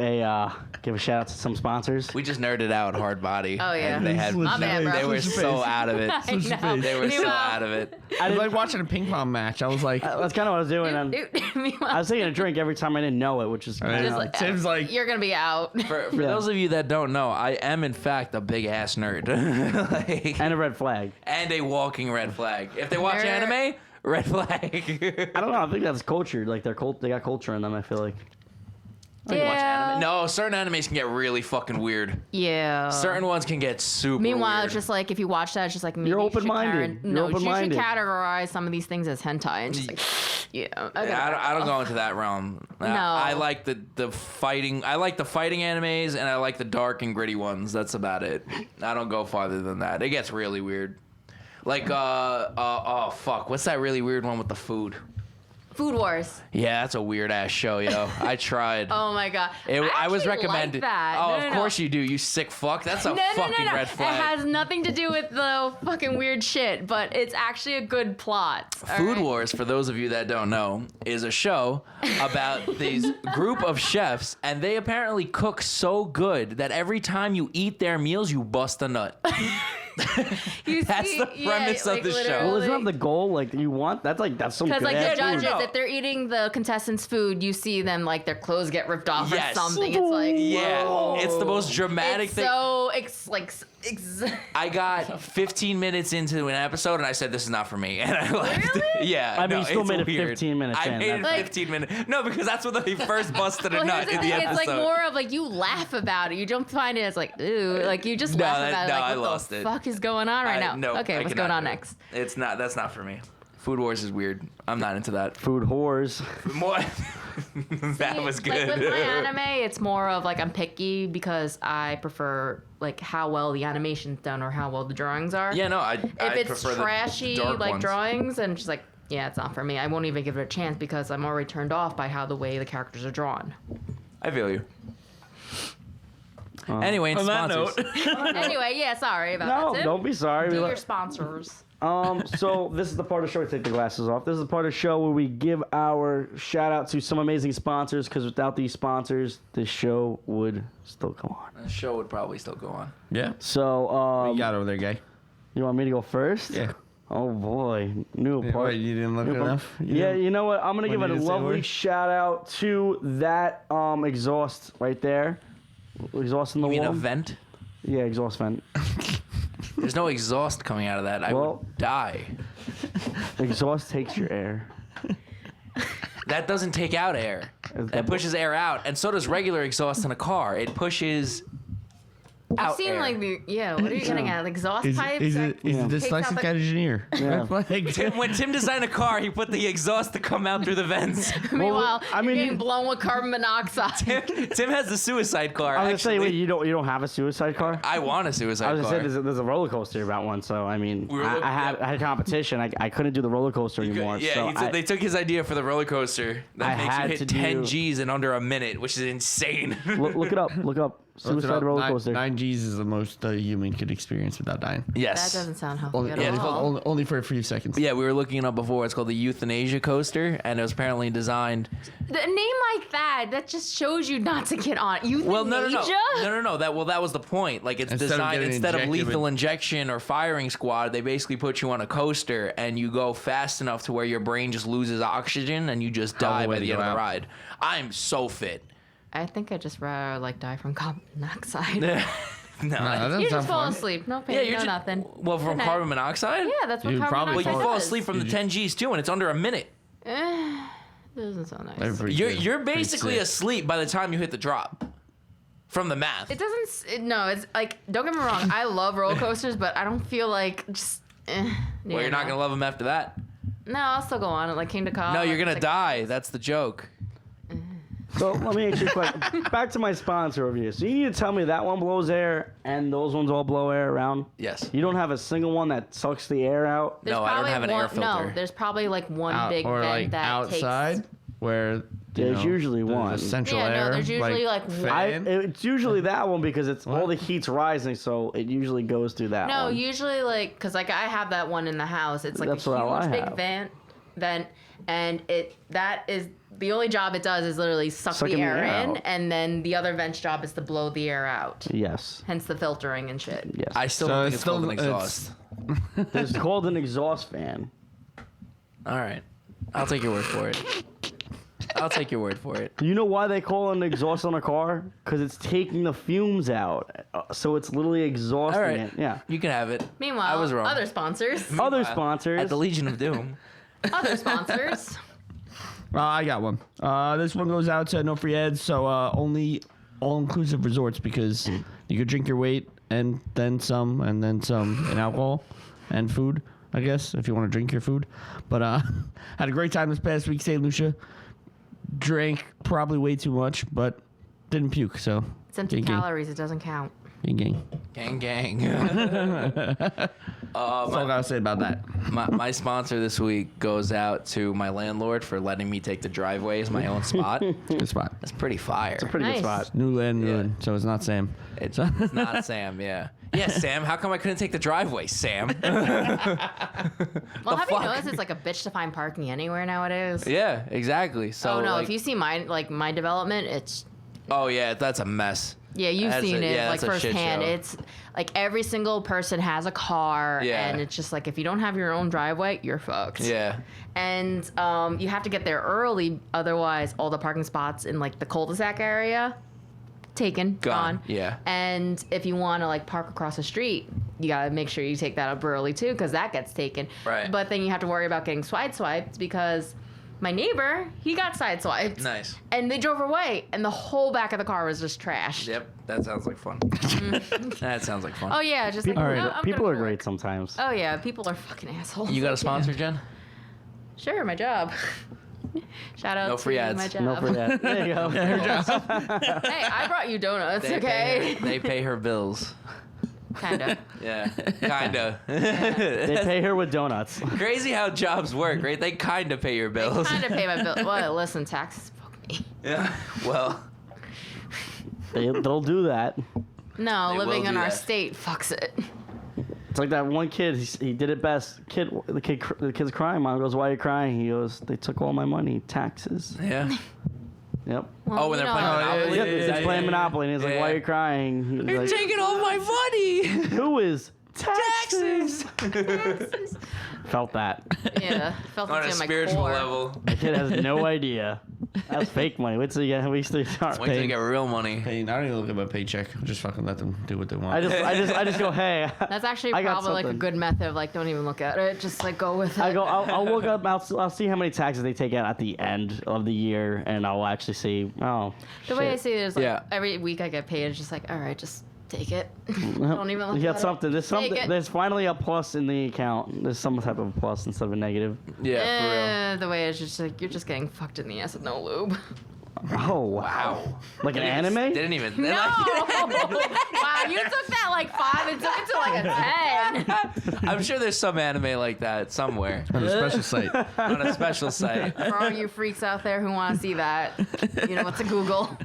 give a shout out to some sponsors. We just nerded out hard body. Oh, yeah. And they had My bad, bro. they were Switch so face. out of it. I know. They were so Meanwhile- out of it. I was like watching a ping pong match. I was like, That's kind of what I was doing. And Meanwhile, I was taking a drink every time I didn't know it, which is kind Just of like- Tim's like, you're gonna be out. For Yeah. those of you that don't know, I am in fact a big ass nerd. Like, and a red flag. and a walking red flag. If they watch Nerd. anime, red flag. I don't know. I think that's culture. Like they got culture in them. I feel like. Yeah. No, certain animes can get really fucking weird. Yeah. Certain ones can get super Meanwhile, weird. it's just like if you watch that, it's just like maybe You're you should open-minded. You're No, open-minded. you should categorize some of these things as hentai and just like, yeah. Okay. I don't go into that realm. No. I like the fighting. I like the fighting animes, and I like the dark and gritty ones. That's about it. I don't go farther than that. It gets really weird. Like oh fuck, what's that really weird one with the food? Food Wars. Yeah, that's a weird ass show, yo. I tried. Oh my god. I was actually recommended. Like that. Oh, No, of no, course you do. You sick fuck. That's a No, fucking red It flag. has nothing to do with the fucking weird shit, but it's actually a good plot. all Food right? Wars, for those of you that don't know, is a show about these group of chefs, and they apparently cook so good that every time you eat their meals, you bust a nut. You That's see- the premise of the show. Well, isn't that literally. the goal? Like you want that's some Because good like ass the judges, food. if they're eating the contestants' food, you see them like their clothes get ripped off Yes. or something. It's like Yeah, it's the most dramatic it's thing. so I got 15 minutes into an episode and I said, "This is not for me," and I left. Really? Yeah, I mean, no, you still it's made it weird. 15 minutes I in. made it Like- 15 minutes. No, because that's when they first busted a Well, nut here's in the the thing, episode. it's like more of like you laugh about it. You don't find it as like ooh, like you just No, laugh that- about no, it. I Like what lost the it. fuck is going on right now? No, okay, I what's cannot going on do it. next? It's not. That's not for me. Food Wars is weird. I'm not into that. Food whores. More. That was good. Like with my anime, it's more of like I'm picky because I prefer like how well the animation's done or how well the drawings are. Yeah, no, I If it's prefer trashy the dark like ones. drawings and just like yeah, it's not for me. I won't even give it a chance because I'm already turned off by how the way the characters are drawn. I feel you. Anyway, on that sponsors. note, Anyway, yeah, sorry about No, that. Tim. don't be sorry. Do We your let- sponsors. So this is the part of the show. Take the glasses off. This is the part of the show where we give our shout out to some amazing sponsors. Because without these sponsors, this show would still go on. The show would probably still go on. yeah. So You got over there, gay. you want me to go first? Yeah. Oh boy, new part. What, you didn't look enough? You Yeah, didn't- you know what? I'm gonna give When it a you say lovely word? shout out to that exhaust right there. Exhaust in the You mean wall. a vent? Yeah, exhaust vent. There's no exhaust coming out of that. I Well- would die. Exhaust takes your air. That doesn't take out air. That pushes air out, and so does regular exhaust in a car. It pushes I've out seen air. like the what are you getting at? Like exhaust pipes? He's that- a Yeah. Takes out dyslexic the- engineer. Yeah. When Tim designed a car, he put the exhaust to come out through the vents. Meanwhile, I mean, you're you- getting blown with carbon monoxide. Tim has the suicide car. I was gonna actually. say, wait, you don't have a suicide car? I want a suicide I was car. gonna say there's a roller coaster about one, so I mean, We were I, look- I had yeah. I had competition. I couldn't do the roller coaster anymore. Yeah, so he said they took his idea for the roller coaster I that makes you had hit to 10 do- G's in under a minute, which is insane. look it up. Look up suicide roller coaster. 9 G's is the most a human could experience without dying. Yes. That doesn't sound healthy Only, at yeah, it's it's all. called only for a few seconds. Yeah, we were looking it up before. It's called the euthanasia coaster, and it was apparently designed. The name like that just shows you not to get on. Euthanasia? Well, no. That was the point. Like it's Instead of designed getting instead of injected lethal with- injection or firing squad, they basically put you on a coaster and you go fast enough to where your brain just loses oxygen and you just die way by to the end go of the out. ride. I'm so fit. I think I just rather like die from carbon monoxide. No, Nah, that doesn't You sound just fall fun. asleep. No pain, yeah, no you're just nothing. Well, from Good night. carbon monoxide. Yeah, that's what You'd carbon probably Well, monoxide you fall does. asleep from the 10 G's too, and it's under a minute. Doesn't sound nice. They're pretty You're good. you're Pretty basically sick. asleep by the time you hit the drop. From the math. It doesn't. No, it's like, don't get me wrong. I love roller coasters, but I don't feel like just. Well, you're not gonna love them after that. No, I'll still go on it like Kingdom Come. No, you're gonna Like, die. That's the joke. So let me ask you a question. Back to my sponsor review. So you need to tell me that one blows air and those ones all blow air around? Yes. You don't have a single one that sucks the air out? There's No, I don't probably have an air one- filter. No, there's probably like one big or vent like that outside takes. where There's usually there's one. a central Yeah, no, air. there's usually, like, fan. It's usually that one because it's all the heat's rising, so it usually goes through that No, one. usually like, cause like I have that one in the house. It's like That's a what I huge big have. vent, and that is the only job it does is literally suck Sucking the the air air in, out. and then the other vent's job is to blow the air out. Yes. Hence the filtering and shit. Yes. I still So don't think it's it's called an still- exhaust. It's called an exhaust fan. All right. I'll take your word for it. I'll take your word for it. Do you know why they call it an exhaust on a car? Because it's taking the fumes out. So it's literally exhausting All right. it. Yeah. You can have it. Meanwhile, I was wrong. other sponsors, Other Meanwhile, sponsors. At the Legion of Doom. other sponsors. I got one. This one goes out to No Free Eds, so only all-inclusive resorts because you could drink your weight and then some in alcohol and food, I guess, if you want to drink your food. But had a great time this past week, St. Lucia. Drank probably way too much, but didn't puke, so. It's empty gang, gang. calories. It doesn't count. Gang, gang. Gang, gang. That's all I gotta say about that. My sponsor this week goes out to my landlord for letting me take the driveway as my own spot. Good spot. That's pretty fire. Pretty Nice. good spot. New land, Yeah. so it's not Sam. It's not Sam, yeah. Yeah, Sam, how come I couldn't take the driveway, Sam? Well, have you fuck? noticed it's like a bitch to find parking anywhere nowadays? Yeah, exactly. So, Oh no! like, If you see my development, it's oh yeah, that's a mess. yeah, you've That's seen a- it yeah, like that's a shit firsthand. show. It's like every single person has a car, Yeah. and it's just like if you don't have your own driveway, you're fucked. Yeah. And you have to get there early, otherwise all the parking spots in like the cul-de-sac area taken, Gone, yeah. And if you want to like park across the street, you gotta make sure you take that up early too, because that gets taken. Right. But then you have to worry about getting sideswiped because my neighbor, he got sideswiped. Nice. And they drove away, and the whole back of the car was just trashed. Yep, that sounds like fun. that sounds like fun. Oh yeah, just like All no, right. I'm People gonna are go great work. sometimes. Oh yeah, people are fucking assholes. You got a sponsor, Jen? Sure, my job. Shout out No free to ads. my job. No, for that. There you go. Hey, I brought you donuts, okay? They pay her bills. Kinda. Yeah, kinda. They pay her with donuts. Crazy how jobs work, right? They kinda pay your bills. Kinda pay my bill. Well, listen, taxes fuck me. Yeah. Well, They'll do that. No, They will living in do our that. state fucks it. It's like that one kid. He did it best. The kid's crying. Mom goes, "Why are you crying?" He goes, "They took all my money, taxes." yeah. Yep. Well, when you they're know, playing Monopoly? Yep, Is he's that- playing Monopoly, and he's like, Yeah. "Why are you crying?" He's You're like, taking all my money. "Who is taxes?" Felt that. Yeah, felt On it a in my spiritual core. level. The kid has no idea. That's fake money. Wait till you get. We start Wait till paying. you get real money. Hey, I don't even look at my paycheck. Just fucking let them do what they want. I just go, "Hey." That's actually I got probably like a something. good method of like, don't even look at it. Just like go with it. I go. I'll look up. I'll see how many taxes they take out at the end of the year, and I'll actually see. Oh, The way I shit. see it is like Yeah. every week I get paid. It's just like, all right, just take it. Don't even look You at got something. There's Take something. it. There's finally a plus in the account. There's some type of plus instead of a negative. Yeah, The way it's just like you're just getting fucked in the ass with no lube. Oh wow! Wow. Like an for real. anime? Didn't even. No! Wow, you took that like 5 and took it to like a 10. I'm sure there's some anime like that somewhere on a special site. on a special site. For all you freaks out there who want to see that, you know what to Google.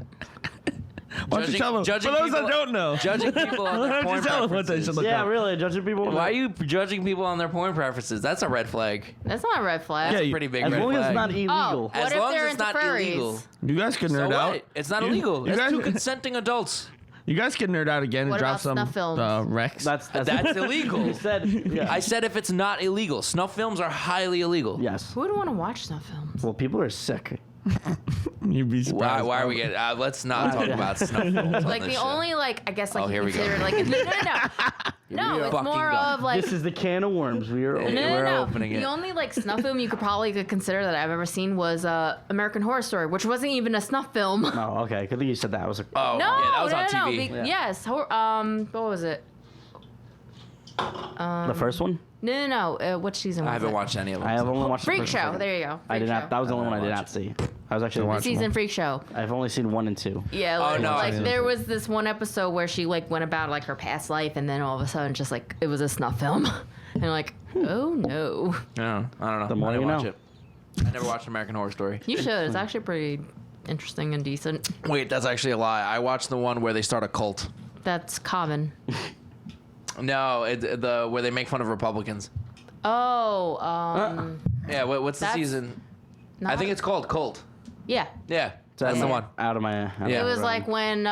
Why don't you tell them? For those that don't know. Judging people on Why their don't porn you tell them what they preferences. should look Yeah, up? really. Judging people. Why are you judging people on their porn preferences? That's a red flag. That's not a red flag. Yeah, you- Pretty big As red long flag. as it's not Oh, illegal. As what if long they're as it's into not furries? illegal. You guys can So nerd out. what? It's not You- illegal. you It's guys- two consenting adults. You guys can nerd out again and What drop about some snuff films? Rex. That's That's illegal. You said. Yeah. I said if it's not illegal. Snuff films are highly illegal. Yes. Who would want to watch snuff films? Well, people are sick. You'd be surprised. Why are we getting? Let's not talk about snuff films. Like the only like I guess like Oh, you here we go. consider like no, it's fucking more go. of like This is the can of worms we are opening. We're opening The it. only like snuff film you could probably consider that I've ever seen was American Horror Story, which wasn't even a snuff film. Oh, okay. I think you said that. I was like, Oh, No, yeah, that was no, on no, TV. no. Yes. What was it? the first one? No. What season was I haven't it? watched any of them. I have only watched the Freak first Show. one. There you go. I did Freak not. Show. That was the only one I did watch not see. I was actually watch Season Freak Show. I've only seen 1 and 2. Yeah, Oh, like, no, like I there was this one episode where she like went about like her past life, and then all of a sudden, just like it was a snuff film, and like, oh no, No, I don't know. The more I didn't you watch know. it. I never watched American Horror Story. you should. It's actually pretty interesting and decent. Wait, that's actually a lie. I watched the one where they start a cult. That's common. No, the where they make fun of Republicans. Oh, Yeah, what's the That's season? I not- think it's called Cult. yeah. Yeah, that's the one. Out of my. Yeah. It was realm. like when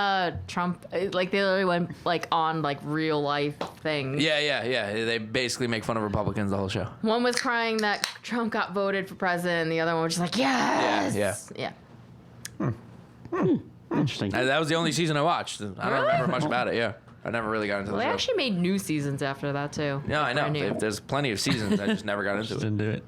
Trump, like they literally went like on like real life things. Yeah. They basically make fun of Republicans the whole show. One was crying that Trump got voted for president, and the other one was just like, yes. Yeah. Interesting. That was the only season I watched. I don't remember much about it. Yeah, I never really got into Well, the they show. actually made new seasons after that too. Yeah, I know. Brand new. There's plenty of seasons. I just never got into it. Didn't do it.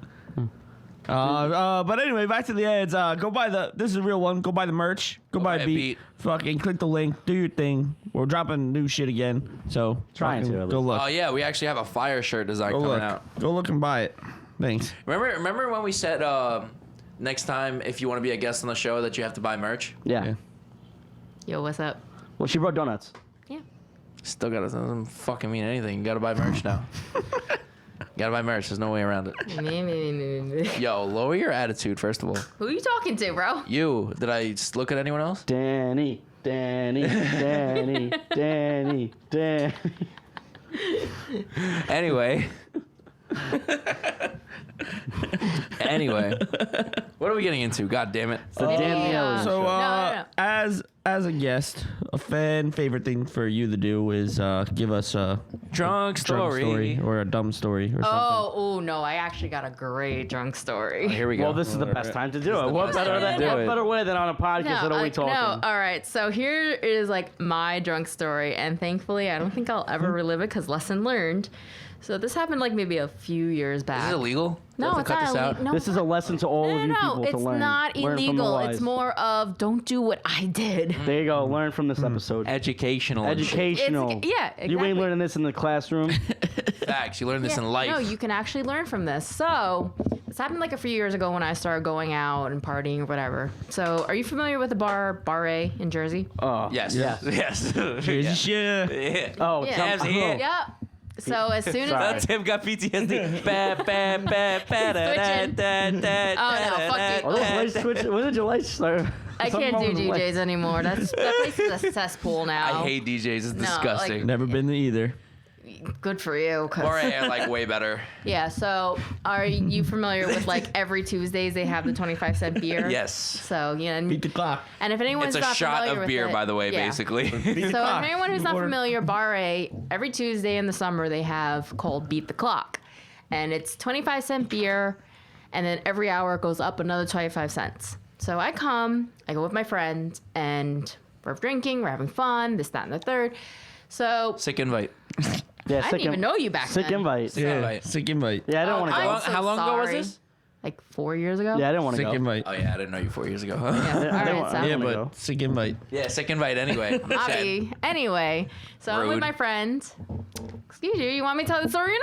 But anyway, back to the ads. Go buy this is a real one. Go buy the merch. Go buy buy a a beat. beat. Fucking click the link. Do your thing. We're dropping new shit again. So Trying fucking to, at go least. look. Oh yeah, we actually have a fire shirt design Go coming look. out. Go look and buy it. Thanks. Remember when we said next time if you want to be a guest on the show that you have to buy merch? Yeah. Yeah. Yo, what's up? Well, she brought donuts. Yeah. Still gotta doesn't fucking mean anything. You gotta buy merch now. You gotta buy merch. There's no way around it. Who Yo, lower your attitude first of all. are you talking to, bro? You did I look at anyone else? Danny. Danny. Anyway. Anyway, what are we getting into? God damn it! The Dan Ellen So show. No. as a guest, a fan favorite thing for you to do is give us a Drunk drunk story. story or a dumb story or something. Oh no, I actually got a great drunk story. Here we go. Well, this is the best time to do it. What best better, time to than, do what it. better way than on a podcast that are we talking? No, all right. So here is like my drunk story, and thankfully, I don't think I'll ever relive it because lesson learned. So this happened like maybe a few years back. Is it illegal? No, Do I have it's to cut not this out? illegal. No, This is a lesson to all of you people it's to learn. not Learn from the illegal. It's wise. more of don't do what I did. There you go. Learn from this episode. Educational. and shit. Educational. Yeah, You exactly. ain't learning this in the classroom. Facts. You learn this Yeah, in life. No, you can actually learn from this. So this happened like a few years ago when I started going out and partying or whatever. So are you familiar with the bar A in Jersey? Oh. Yes. Yeah. Yes. Here's your shit. Yeah. Oh, Yeah. Tabs here. Yep. So as soon as Sorry. Tim got PTSD. Ba, ba, ba, ba, da, da, da, da, Oh, no, fuck you. Are those lights switch? When did your lights start? I Something can't do wrong with the lights. DJs anymore. That place is a cesspool now. I hate DJs. It's No, disgusting. like- Never been to either. Good for you. 'Cause- Or I like way better. Yeah. So are you familiar with like every Tuesdays they have the 25-cent beer? Yes. So yeah, Beat the clock. and if anyone's It's a not shot familiar of with beer, it- by the way, yeah. basically. Beat the So clock. if anyone who's not Order- familiar, Bar A, every Tuesday in the summer they have called Beat the Clock. And it's 25-cent beer, and then every hour it goes up another 25 cents. So I go with my friend, and we're drinking, we're having fun, this, that, and the third. So Sick invite. Yeah, I didn't even know you back Sick then. invite. Yeah, invite. sick invite. Yeah, I don't Oh, want to go. I'm so How long ago was sorry. this? Like 4 years ago? Yeah, I didn't want to Sick go. invite. Oh yeah, I didn't know you 4 years ago. Yeah. All I didn't right, want- so. I Yeah, wanna but go. sick invite. Yeah, sick invite anyway. Bobby. Anyway, so I'm with Rude. my friend. Excuse you, you want me to tell the story or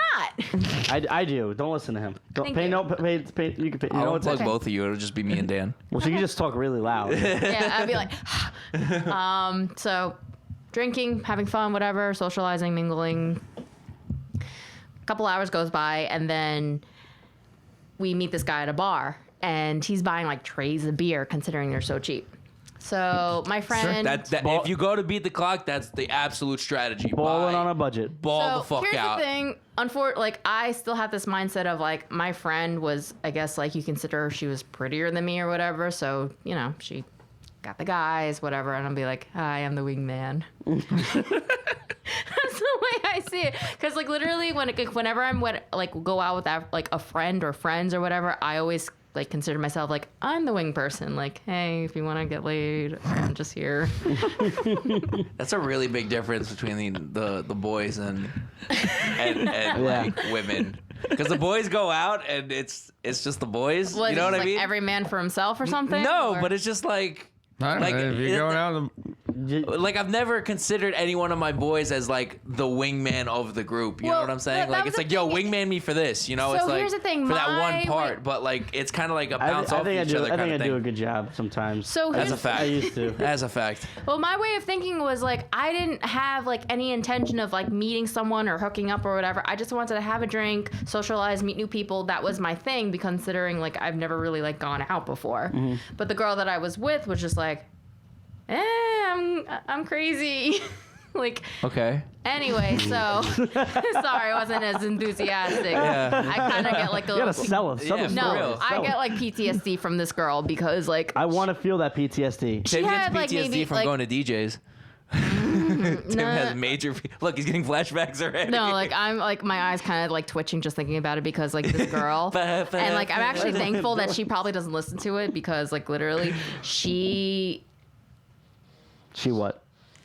not? I do. Don't listen to him. Don't Thank pay you. no pay. You can pay. You know I'll what's unplug okay. both of you. It'll just be me and Dan. Well, so you just talk really loud. Yeah, I'd be like, so drinking, having fun, whatever, socializing, mingling. A couple hours goes by, and then we meet this guy at a bar, and he's buying like trays of beer, considering they're so cheap. So my friend, That if you go to beat the clock, that's the absolute strategy. Balling Buy, on a budget. ball the fuck here's out. the thing. Like I still have this mindset of like my friend was, I guess, like you consider she was prettier than me or whatever. So you know she got the guys, whatever, and I'll be like, hi, I'm the wingman. That's the way I see it. Because like literally, whenever I'm go out with like a friend or friends or whatever, I always like consider myself like I'm the wing person. Like, hey, if you want to get laid, I'm just here. That's a really big difference between the boys and like women. Because the boys go out and it's just the boys. What, you know what I like mean? every man for himself or something? No, or? but it's just like. I don't know, if you're going out. Like I've never considered any one of my boys as like the wingman of the group. You know what I'm saying? Like it's like, yo, wingman me for this. You know, So it's like here's the thing, for that one my part. wing- But like it's kind of like a bounce off I each do, other I kind think of I do a thing. good job sometimes. So As a here's- fact. I used to. As a fact. Well, my way of thinking was like I didn't have like any intention of like meeting someone or hooking up or whatever. I just wanted to have a drink, socialize, meet new people. That was my thing, considering like I've never really like gone out before. But the girl that I was with was just like, I'm crazy. Like, Okay. anyway, so sorry, I wasn't as enthusiastic. Yeah. I kind of get like a You gotta little. sell it. Sell Yeah, the for story. real. No, I Sell get it. like PTSD from this girl because like I want to feel that PTSD. Tim had, gets like, PTSD maybe, from like- going to DJs. Tim nah. has major. Look, he's getting flashbacks already. No, like I'm like my eyes kind of like twitching just thinking about it because like this girl and like I'm actually thankful that she probably doesn't listen to it because like literally She what?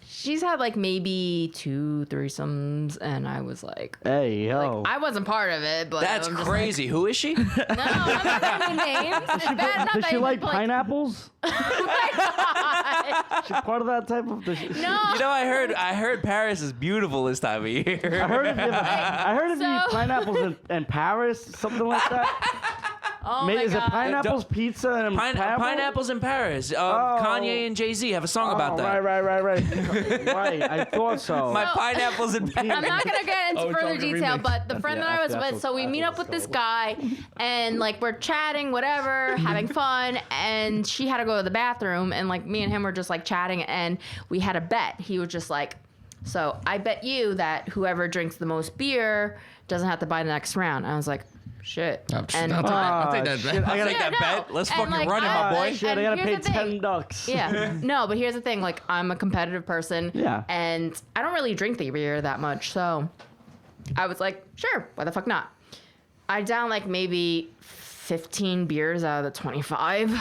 she's had like maybe 2 threesomes and I was like Hey, yo. I wasn't part of it, but That's I'm just crazy. Who is she? Like, no, I'm not saying any names. It's bad, not Does that she you like just, pineapples? Oh my God. She's part of that type of. No. You know, I heard Paris is beautiful this time of year. I heard if you eat So- pineapples in Paris, something like that. Oh Maybe my is it God. pineapples pizza and Pineapples in Paris. Kanye and Jay-Z have a song about that. Right. Right. I thought so. My So- pineapples in Paris. I'm not gonna get into Oh, it's further like a detail, remix. but the friend that I was that's with, so we meet up with this guy, and like we're chatting, whatever, having fun, and she had to go to the bathroom, and like me and him were just like chatting, and we had a bet. He was just like, so I bet you that whoever drinks the most beer doesn't have to buy the next round. I was like, shit. I'll And take that shit, bet. I gotta Take that no. bet. Let's And, fucking like, run it, my boy. shit, I and gotta pay here's the thing. $10. Yeah. No, but here's the thing. Like, I'm a competitive person. Yeah. And I don't really drink the beer that much. So I was like, sure, why the fuck not? I down like maybe 15 beers out of the 25.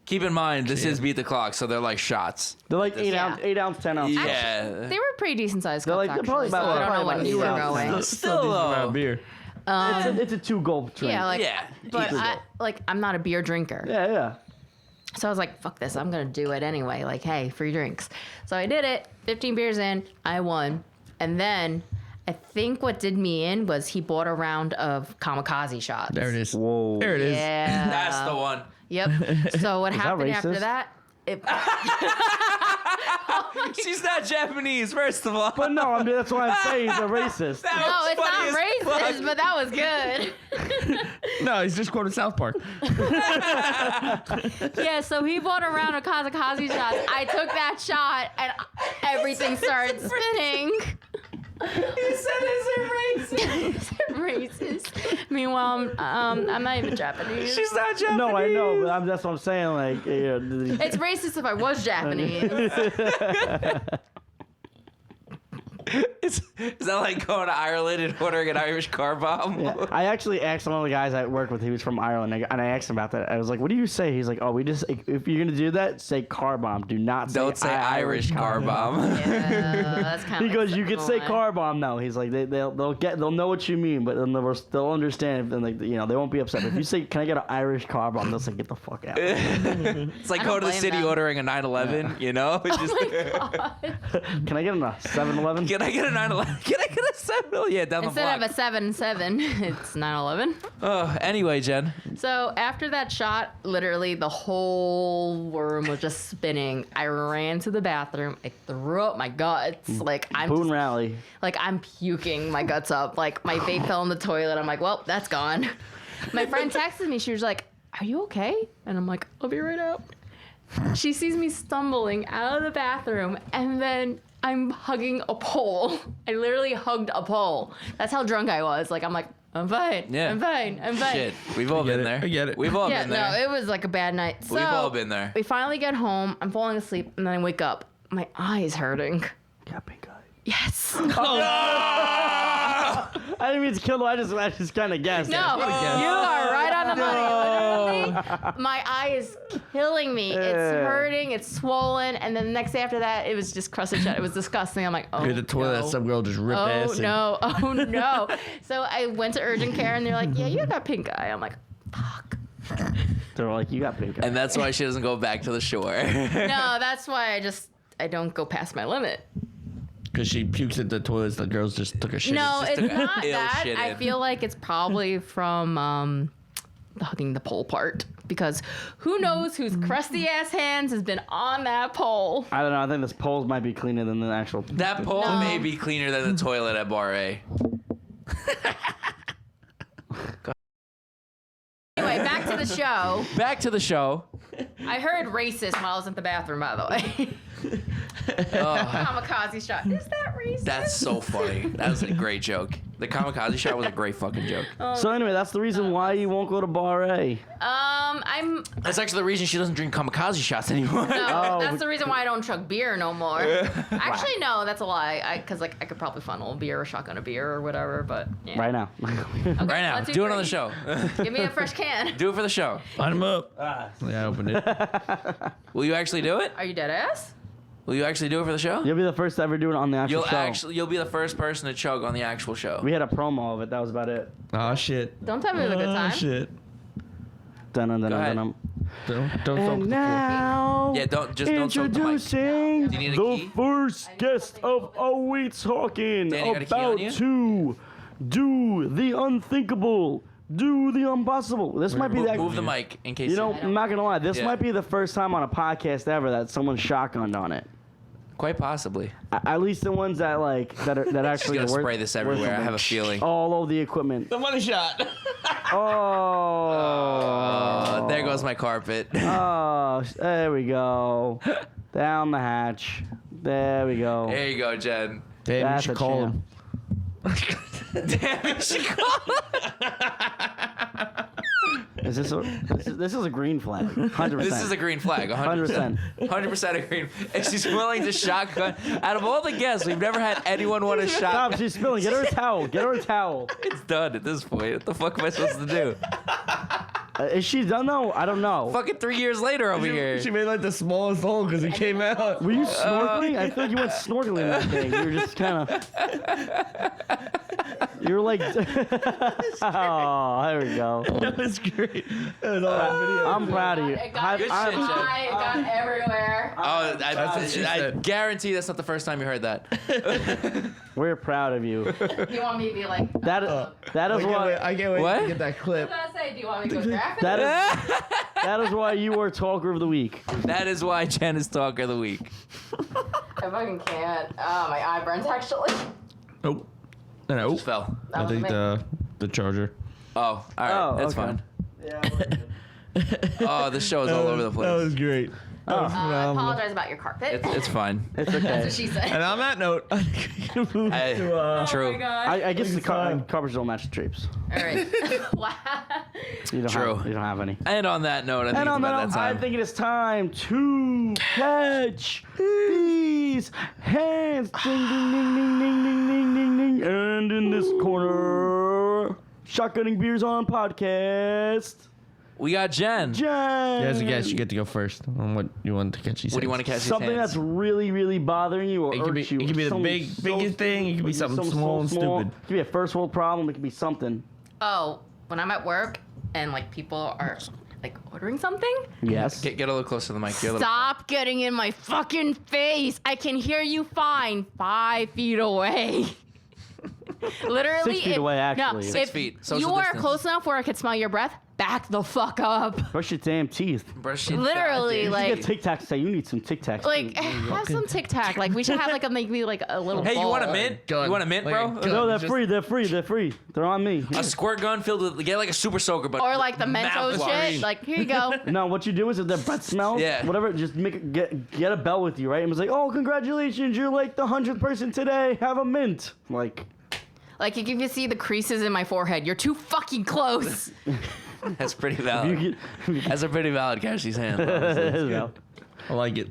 Keep in mind, this is beat the clock, so they're like shots. They're like 8 Yeah. ounce, 8 ounce, 10 ounce. Yeah. They were pretty decent sized They're cups, like- they're probably actually, about- so I don't know probably when you were about 8 going. ounces. Still though. beer. It's a 2 gulp drink. Yeah, like, Yeah. but Equal. I'm not a beer drinker. yeah. So I was like, fuck this, I'm gonna do it anyway. Like, hey, free drinks. So I did it. 15 beers in, I won. And then I think what did me in was he bought a round of kamikaze shots. There it is. Whoa. There it is. Yeah. That's the one. Yep. So what that happened after racist? that? It, She's not Japanese, first of all. But no, that's why I'm saying he's a racist. That no, was it's funny not as racist, fuck. but that was good. No, he's just quoted South Park. Yeah, so he bought a round of kamikaze shots. I took that shot and everything started spinning. He said, "Is it racist?" Racist. Meanwhile, I'm not even Japanese. She's not Japanese. No, I know, but that's what I'm saying. Like, It's racist if I was Japanese. Is that like going to Ireland and ordering an Irish car bomb? yeah. I actually asked one of the guys I worked with. He was from Ireland, and I asked him about that. I was like, "What do you say?" He's like, "Oh, we just if you're gonna do that, say car bomb. Do not say Don't say Irish car bomb. Yeah, that's kind of. He goes, "You could say car bomb now." He's like, they'll know what you mean, but then they'll understand, and like they won't be upset. But if you say, "Can I get an Irish car bomb?" They'll say, "Get the fuck out." It's like I going don't to the blame city them. ordering a 911, you know? Just, Can I get a 7-Eleven? can I get a 911? Can I get a 7? Yeah, down Instead the of block. a 7-7, it's 9/11. Anyway, Jen. So after that shot, literally the whole room was just spinning. I ran to the bathroom. I threw up my guts. Like I'm Boone just- Rally. like I'm puking my guts up. Like my vape fell in the toilet. I'm like, well, that's gone. My friend texted me. She was like, "Are you okay?" And I'm like, "I'll be right out." She sees me stumbling out of the bathroom, and then I'm hugging a pole. I literally hugged a pole. That's how drunk I was. Like I'm like, I'm fine. Yeah. I'm fine. I'm fine. Shit, we've all been there. I get it. We've all Yeah, been no, there. it was like a bad night. So We've all been there. We finally get home. I'm falling asleep, and then I wake up. My eye's hurting. Yeah, Pinkeye. Yes. I didn't mean to kill him. I just kind of guessed. No, you are right on the money. Literally, my eye is killing me. It's hurting. It's swollen. And then the next day after that, it was just crusted shut. It was disgusting. I'm like, oh, You're the toilet. no. Some girl just ripped ass. Oh no. So I went to urgent care and they're like, yeah, you got pink eye. I'm like, fuck. They're like, you got pink eye. And that's why she doesn't go back to the shore. No, that's why I don't go past my limit. Because she pukes at the toilets. The girls just took a shit. No, just it's took a not ill that. shit I in. feel like it's probably from hugging the pole part. Because who knows whose crusty ass hands has been on that pole. I don't know. I think this pole might be cleaner than the actual. That pole No. may be cleaner than the toilet at Bar A. Anyway, back to the show. Back to the show. I heard racist while I was in the bathroom, by the way. Kamikaze shot. Is that racist? That's so funny. That was a great joke. The kamikaze shot was a great fucking joke. So anyway, that's the reason why you won't go to Bar A. I'm That's actually the reason she doesn't drink kamikaze shots anymore. no. That's the reason why I don't chug beer no more. Actually, no, that's a lie. Because I could probably funnel a beer or shotgun a beer or whatever. But yeah. Right now. Okay, Right now. 1, 2, Do it on the 3. show. Give me a fresh can. Do it for the show. Line him up. Yeah, I opened it. Will you actually do it? Are you dead ass? Will you actually do it for the show? You'll be the first to ever do it on the actual show. You'll be the first person to chug on the actual show. We had a promo of it. That was about it. Oh, shit. Don't tell me it was a good time. Oh, shit. Dun dun dun Go ahead. dun. Don't talk And to now, Yeah, don't choke the mic. introducing Do you need a the key? first guest of Are We Talking Danny, got a key on about you? to do the unthinkable, do the impossible. This might be that. Move the mic in case You know, I'm not gonna lie. This Yeah. might be the first time on a podcast ever that someone shotgunned on it. Quite possibly. At least the ones that She's actually gonna worth- spray this worth everywhere. I something. have a feeling. All over the equipment. The money shot. Oh. There goes my carpet. Oh, there we go. Down the hatch. There we go. There you go, Jen. Damn, you That's should a call champ. him. Damn it, she called. This is a green flag. 100%. This is a green flag. 100%. 100% a green. And she's willing to shotgun. Out of all the guests, we've never had anyone want a Stop, shotgun. she's spilling. Get her a towel. Get her a towel. It's done at this point. What the fuck am I supposed to do? Is she done though? I don't know. Fucking 3 years later over here. She made like the smallest hole because it came out. Were you snorkeling? I feel like you went snorkeling that thing. You were just kind of. You were like. Oh, there we go. That was great. That was all on video. I'm proud of you. It got Good I'm- shit, Jen. it got everywhere. Oh, That's what she I said. guarantee that's not the first time you heard that. We're proud of you. You want me to be like? That is why. I can't wait What? to get that clip. I was gonna say, do you want me to go graphic? That is why you were talker of the week. That is why Jen is talker of the week. I fucking can't. Oh, my eye burns actually. Nope. No. Just fell. That I was think me. the charger. Oh, all right. Oh, That's okay. fine. Yeah. Oh, this show is all over the That was place. great. That was I phenomenal. apologize about your carpet. It's fine. It's That's okay. what she said. And on that note, I think we can move to True. Oh my god. I guess the It's fine. covers don't match the drapes. All right. Wow. You don't True. Have, you don't have any. And on that note, I think And it's on about that that note, I time. think it is time to catch these hands. Ding, ding, ding, ding, ding, ding, ding, ding, ding. And in this corner, Shotgunning Beers on podcast, We got Jen. Jen. as a guest, you get to go first on what you want to catch. What do you want to catch these Something hands? that's really, really bothering you or It could be, hurts you. it could be the Something biggest thing. It could be something small and stupid. It could be a first world problem. It could be something. Oh, when I'm at work and like people are like ordering something, Yes. Get a little closer to the mic. Get a little- stop getting in my fucking face. I can hear you fine 5 feet away. Literally, 6 feet away, actually. 6 if feet, you social are distance. close enough where I could smell your breath, back the fuck up. Brush your damn teeth. Brush your Literally, goddamn like- Get Tic Tacs. Say you need some Tic Tacs. Like, have some Tic Tac. Like, we should have like a maybe like a little. Hey, you want a ball. mint? Gun. You want a mint, Like bro? a gun. no, they're just- free. They're free. They're free. They're on me. A squirt gun filled with get like a super soaker, but Or like the mouth Mentos is shit. green. Like, here you go. No, what you do is if the breath smells, Yeah. whatever, just get a bell with you, right? And it's like, oh, congratulations, you're like the 100th person today. Have a mint. Like, Like, if you see the creases in my forehead, you're too fucking close. That's pretty you valid. get. That's a pretty valid catch these hands. honestly. You know. I like it.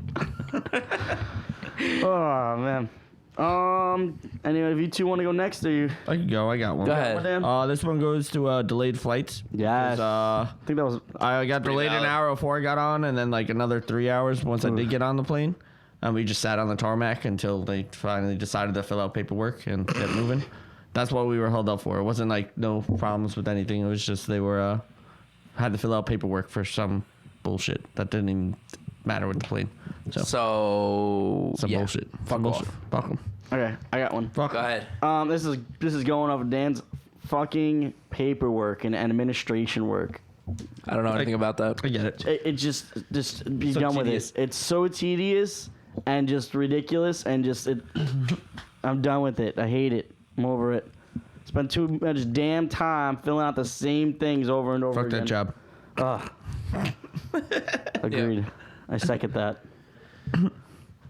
Oh man. Any of you two want to go next, or you? I can go. I got one. Go ahead. Dan? This one goes to delayed flights. Yes. 'Cause, I think that was. I got delayed an valid. hour before I got on, and then like another 3 hours once I did get on the plane. And we just sat on the tarmac until they finally decided to fill out paperwork and get moving. That's what we were held up for. It wasn't like no problems with anything. It was just they were had to fill out paperwork for some bullshit that didn't even matter with the plane. So So some yeah. bullshit. Fuck Some off. bullshit. Fuck 'em. Okay, I got one. Fuck Go 'em. ahead. This is going off of Dan's fucking paperwork and administration work. I don't know anything about that. I get it. It just be So done tedious. with it. It's so tedious and just ridiculous and just it. I'm done with it. I hate it. I'm over it. Spend too much damn time filling out the same things over and over Fuck again. that job. Ugh. Agreed. I second that.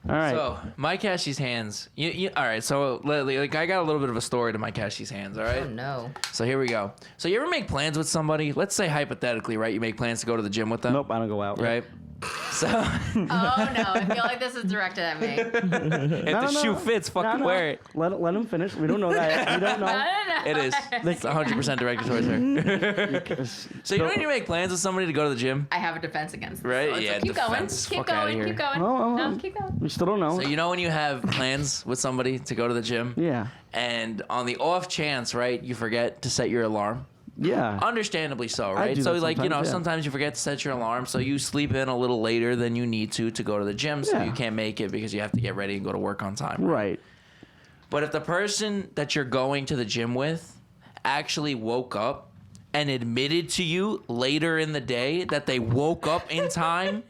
All right. So, Mike Cashie's hands. All right, so like I got a little bit of a story to Mike Cashie's hands, all right? Oh no. So here we go. So you ever make plans with somebody? Let's say hypothetically, right? You make plans to go to the gym with them, Nope, I don't go out. right? So Oh no. I feel like this is directed at me. if the shoe fits, fucking wear it. Let him finish. We don't know that. We don't know. No. It is. It's 100% directed towards her. So you know when you make plans with somebody to go to the gym, I have a defense against this. Right? So it's Yeah, like, keep defense. going. Keep Fuck outta going. here. Keep going. Oh, No, keep going. We still don't know. so you know when you have plans with somebody to go to the gym, Yeah. and on the off chance, right, you forget to set your alarm. Yeah. Understandably so, right? do So that like, you know, sometimes, yeah. sometimes you forget to set your alarm, so you sleep in a little later than you need to go to the gym, so Yeah. you can't make it because you have to get ready and go to work on time. Right. But if the person that you're going to the gym with actually woke up and admitted to you later in the day that they woke up in time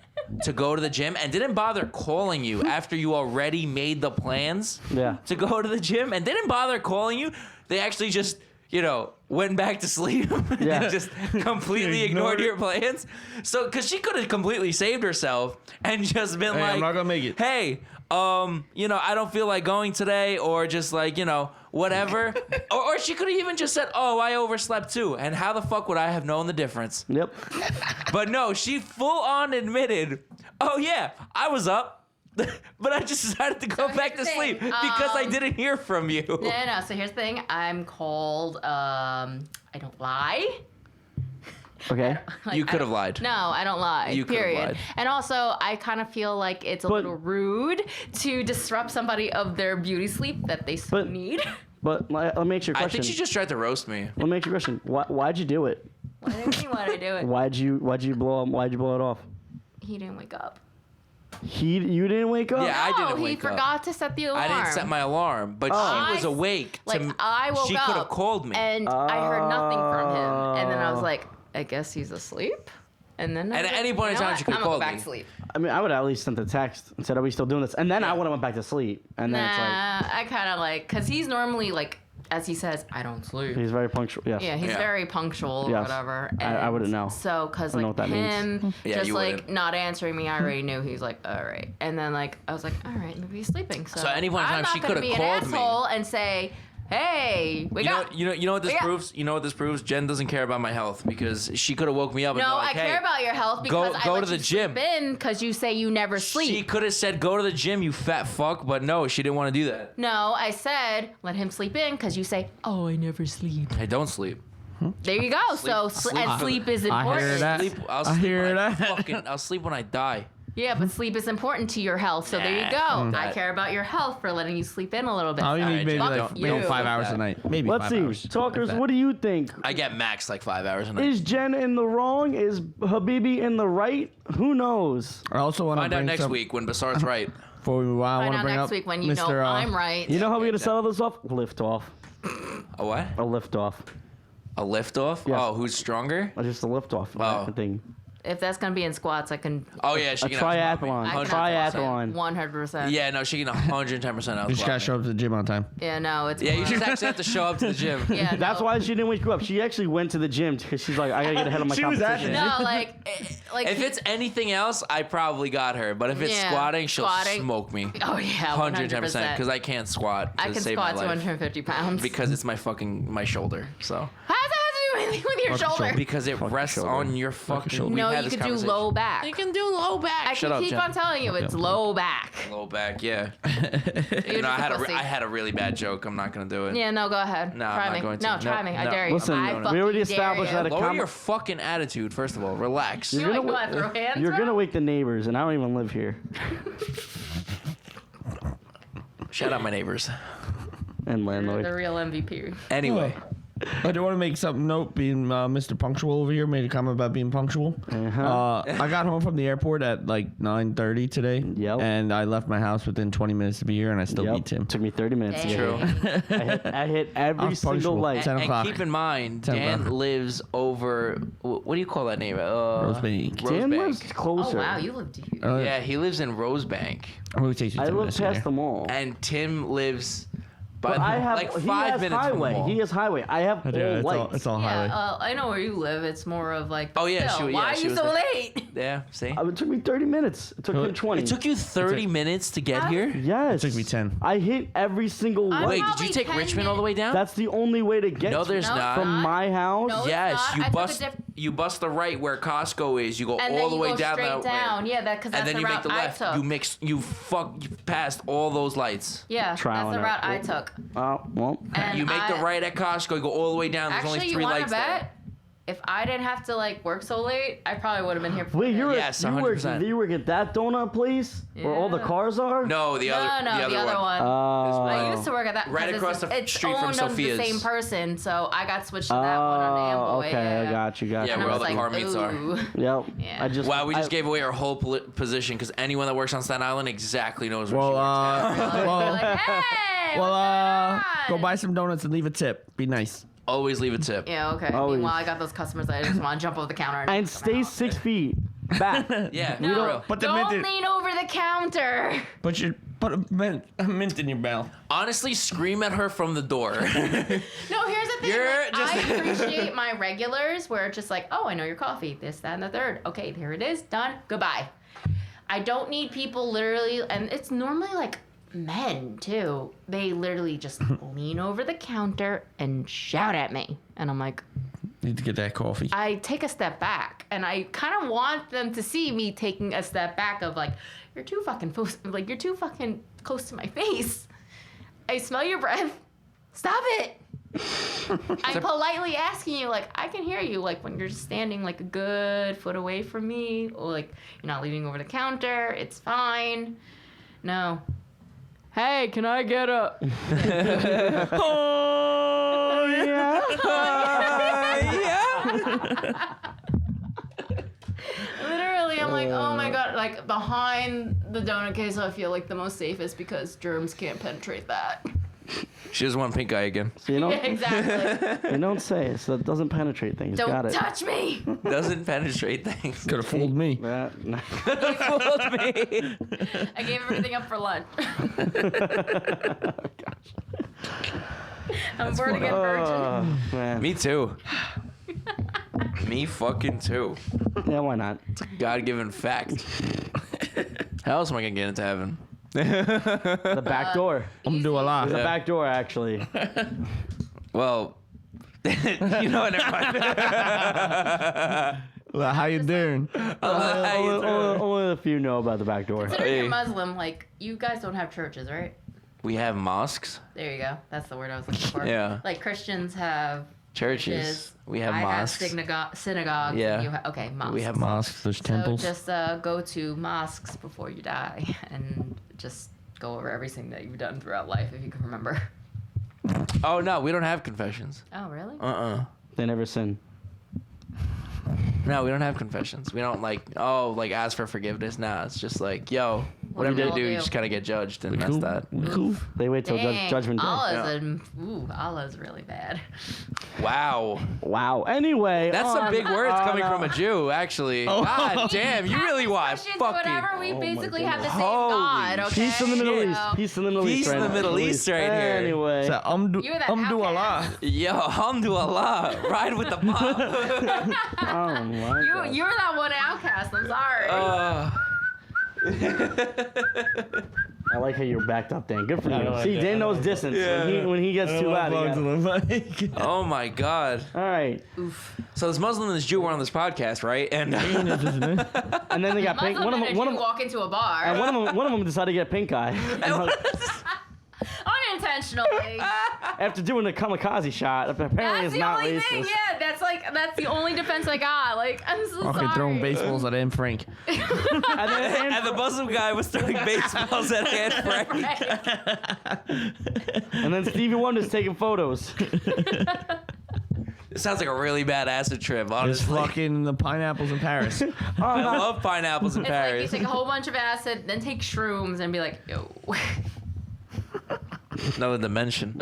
to go to the gym and didn't bother calling you after you already made the plans Yeah. to go to the gym and didn't bother calling you, they actually just, you know, went back to sleep Yeah. and just completely ignored your plans. So, because she could have completely saved herself and just been Hey, like, I'm not gonna make it. Hey, you know, I don't feel like going today, or just like, you know, whatever. or she could have even just said, oh, I overslept too. And how the fuck would I have known the difference? Yep. But no, she full on admitted, oh yeah, I was up. But I just decided to go So back to here's the sleep thing, because I didn't hear from you. No. So here's the thing. I'm called. I don't lie. Okay. Like, You could have lied. No, I don't lie. You could have period. lied. And also, I kind of feel like it's a But- little rude to disrupt somebody of their beauty sleep that they so But- need. But let me ask you a I question. think she just tried to roast me. Let me ask you a question. Why'd you do it? Why didn't he want to do it? Why'd you blow it off? He didn't wake up. You didn't wake up? Yeah, I didn't he wake up. forgot to set the alarm. I didn't set my alarm, but Oh. she was awake. I woke she up. could have called me. And I heard nothing from him. And then I was like, I guess he's asleep. And then I And was at like, any point in you know time, what? she could I'm have gonna called go back me. to sleep. I mean, I would at least sent a text and said, "Are we still doing this?" And then I would have went back to sleep. And then it's like I kind of like, because he's normally like, as he says, I don't sleep. he's very punctual. Yes. Yeah, he's Yeah. very punctual or Yes. whatever. I wouldn't know. So, because I don't know like what that means. him Yeah, just you like wouldn't. not answering me, I already knew he's like, all right. And then like I was like, all right, maybe he's sleeping. So, So at any point in I'm time, not she gonna could have be an called me. asshole and say, hey, wake up. You know what this Yeah. proves? You know what this proves? Jen doesn't care about my health because she could have woke me up and No, been like, I hey, care about your health because I go let to the you gym. sleep in because you say you never sleep. She could have said, go to the gym, you fat fuck, but no, she didn't want to do that. No, I said let him sleep in because you say, oh, I never sleep. I don't sleep. There you go. So sleep. and sleep is I important. hear that. I'll I sleep hear when that. I'll sleep when I die. Yeah, but sleep is important to your health. So there you Nah, go. I care about your health for letting you sleep in a little bit. Oh, you Alright, need maybe Jen, like don't- maybe don't 5 do hours that. a night. Maybe Let's 5 see, hours. talkers. Like that. What do you think? I get max like 5 hours a night. Is Jen in the wrong? Is Habibi in the right? Who knows? I also want to Find out bring next some, week when Basar's right. Before we move on, I Find want to out bring next up week when you Mr. know I'm right. You know how we're gonna settle this off? Lift off. A what? A lift off. A lift off? Yes. Oh, who's stronger? Just a lift off. Oh. Thing. If that's gonna be in squats, I can. Oh yeah, she A can triathlon. I can Triathlon. 100%. Yeah, no, she can 110% out. You just gotta show up to the gym on time. Yeah, no, it's. Yeah, you more- just actually have to show up to the gym. Yeah, That's no. why she didn't wake you up. She actually went to the gym because she's like, I gotta get ahead of my She was at competition. the No, like If it's anything else, I probably got her. But if it's Yeah, squatting, she'll squatting. smoke me. Oh yeah, 110% because I can't squat to I can save squat my life 250 pounds. because it's my shoulder. So How does that have to do anything with your Fucking shoulder? because it rests shoulder. on your fucking. shoulder. we No, had you this could do conversation. low back. You can do low back. I Shut can up, keep Jen. on telling you it's low back. Low back, yeah. You're No, just a pussy. I had a really bad joke. I'm not gonna do it. Yeah, no, go ahead. No, try I'm me. not going to. No, try No, me. I no. dare you. Listen, I we fucking already dare established you. that Lower Com- your fucking attitude, first of all. Relax. You You're want to throw hands? You're gonna bro? wake the neighbors, and I don't even live here. Shout out my neighbors. And The landlord. real MVP. Anyway, I do want to make something note. Being Mr. Punctual over here made a comment about being punctual. I got home from the airport at like 9:30 today. Yep. And I left my house within 20 minutes to be here, and I still beat Tim. Took me 30 minutes to get True. here. I hit every was single punctual. light. 10 and o'clock. keep in mind, 10 Dan o'clock. lives over. What do you call that name? Rosebank. Dan lives Rosebank. Oh closer. wow, you live deep. Yeah, he lives in Rosebank, It only takes you I 10 live minutes to past get the mall. and Tim lives. But I have like he 5 has minutes from the highway. mall. He has highway. I have all there. lights. It's all Yeah, highway. I know where you live. It's more of like. Oh, yeah, still, she- why yeah, are she you was so like- late? Yeah, see. It took me 30 minutes. It took him 20. It took you 30 minutes to get Huh? here? Yes. It took me 10. I hit every single I'm light. Wait, did Probably you take 10 Richmond all the way down? That's the only way to get No, there's No, not. from my house. No. it's Yes, not. you I took a bust diff- you bust the right where Costco is. You go And all then the you way go down straight that down. way. Yeah, because that's And then the you make route the left. I took. You passed all those lights. Yeah, Trial that's the and route I error. took. Well, And You make the right at Costco. You go all the way down. There's Actually, only you 3 want to lights bet? there. If I didn't have to like work so late, I probably would have been here. before wait, you. Yes, you work 100%. at that donut place where all the Yeah. cars are? No, the other the other one. I used to work at that. Right 'cause across the it's street from owned of Sophia's. the same person, so I got switched to that one on Amboy. okay, yeah. I got you. Yeah, And where I all was the like, car meets are. ooh. Yep. Yeah. I just Wow, we just I- gave away our whole position because anyone that works on Staten Island exactly knows where Well, she works at. You're well, like, hey, well, what's go going buy on? some donuts and leave a tip. Be nice. Always leave a tip. Yeah, okay. Always. Meanwhile, I got those customers that I just want to jump over the counter and come stay out. 6 feet back. Yeah, No, for real. Put the don't mint in- lean over the counter. Put a mint in your mouth. Honestly, scream at her from the door. No, here's the thing. You're Like, just- I appreciate my regulars where it's just like, oh, I know your coffee, this, that, and the third. Okay, here it is, done, goodbye. I don't need people literally, and it's normally like men too. They literally just lean over the counter and shout at me. And I'm like, Need to get that coffee. I take a step back, and I kind of want them to see me taking a step back of like, you're too fucking close to my face. I smell your breath. Stop it. I'm politely asking you, like, I can hear you, like, when you're standing like a good foot away from me, or like you're not leaning over the counter. It's fine. No. Hey, can I get a? Oh yeah. Literally, I'm like, oh my god, like behind the donut case, I feel like the most safest because germs can't penetrate that. She doesn't want pink eye again. So you don't Exactly. you don't say it, so it doesn't penetrate things. Got Don't it. touch me. Doesn't penetrate things. Could have fooled me. That- I gave everything up for lunch. I'm born again virgin. Oh, man. Me too. Me fucking too. Yeah, why not? God-given fact. How else am I gonna get into heaven? The back door. I'm gonna do a lot. The back door, actually. Well, you know what? Never mind. Well, how you doing? Only a few know about the back door. Considering Hey. you're Muslim, like, you guys don't have churches, right? We have mosques, There you go. That's the word I was looking for. Yeah. Like, Christians have churches. We have I mosques. have synagogues. Yeah. And you okay, mosques. We have Mosques, there's temples. So just go to mosques before you die and just go over everything that you've done throughout life if you can remember. Oh no, we don't have confessions. Oh, really? They never sin. No, we don't have confessions. We don't like ask for forgiveness. Nah, it's just like, yo, whatever you people do, you do. just kind of get judged, and that's cool. that. We cool. They wait till Dang, judgment day. Allah's really bad. Wow, Wow. Anyway, that's some big words coming on, from a Jew. Actually, God damn, you really want Christians or fucking whatever, we basically have the same Holy God, okay? Peace in the Middle Shit. East. Peace in the Middle East. Peace in right the now. Middle East right here. Anyway. So, You're that do a lot. outcast. yo, alhamdulillah, ride with the mob. Oh my God. You're that one outcast. I'm sorry. I like how you're backed up, Dan. Good for I you. don't like See, that. Dan knows distance. When he gets too loud. Oh my God. All right. So this Muslim and this Jew were on this podcast, right? And And then they got pink. Muslim and a Jew walk into a bar and one of them decided to get pink eye. And unintentionally. after doing the kamikaze shot, apparently That's it's the not only racist. thing. Yeah, that's the only defense I got. Like, I'm so Fucking sorry. throwing baseballs at Anne Frank. And then and the Muslim guy was throwing baseballs at Anne Frank. and then Stevie Wonder's taking photos. It sounds like a really bad acid trip, It's honestly. fucking the pineapples in Paris. I love pineapples in It's like you Paris. take a whole bunch of acid, then take shrooms, and be like, yo. Another dimension.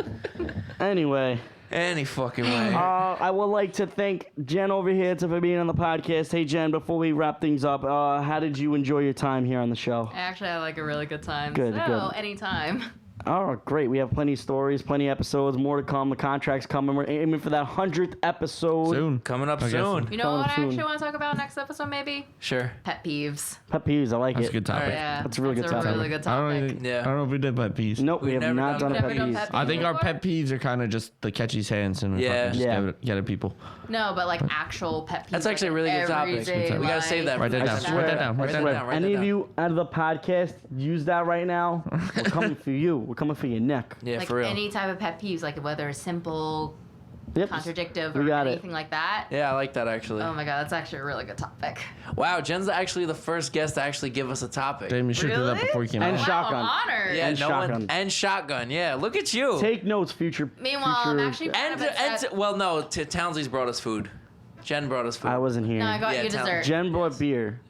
Anyway, Any fucking way. I would like to thank Jen over here for being on the podcast. Hey, Jen, before we wrap things up, how did you enjoy your time here on the show? I actually had like a really good time. Good, so, good. anytime. Oh, great. We have plenty of stories, plenty of episodes, more to come. The contract's coming. We're aiming for that 100th episode. Soon. Coming up I guess soon. You know Coming what I soon. actually want to talk about next episode, maybe? Sure. Pet peeves. Pet peeves, I like That's it. a good topic. Alright. Yeah. That's a really good topic. really good I don't, topic. even, Yeah. I don't know if we did pet peeves. Nope, we We've have never not done done a Never pet done peeves. pet I think our before? pet peeves are kind of just the catchy hands and we Yeah. fucking just Yeah. get at people. No, but like actual pet peeves. That's actually a like, really good topic. everyday We gotta save that. life. Write that I down. swear. Write that down. Write that down. Write Any that of down. you out of the podcast use that right now, we're coming for you. We're coming for your neck. Yeah, Like for real. any type of pet peeves, like whether it's simple, Yep. contradictive, We or got it. anything like that. Yeah, I like that actually. Oh my god, that's actually a really good topic. Wow, Jen's actually the first guest to actually give us a topic. Damn, you should do that Really? before you came And out. shotgun. Wow, I'm honored. Yeah, And no shotgun. one and shotgun. Yeah, look at you. Take notes, future. Meanwhile, I'm future- actually Well, no, Townsley's brought us food. Jen brought us food. I wasn't here. No, I got Yeah, you tell- dessert. Jen brought beer.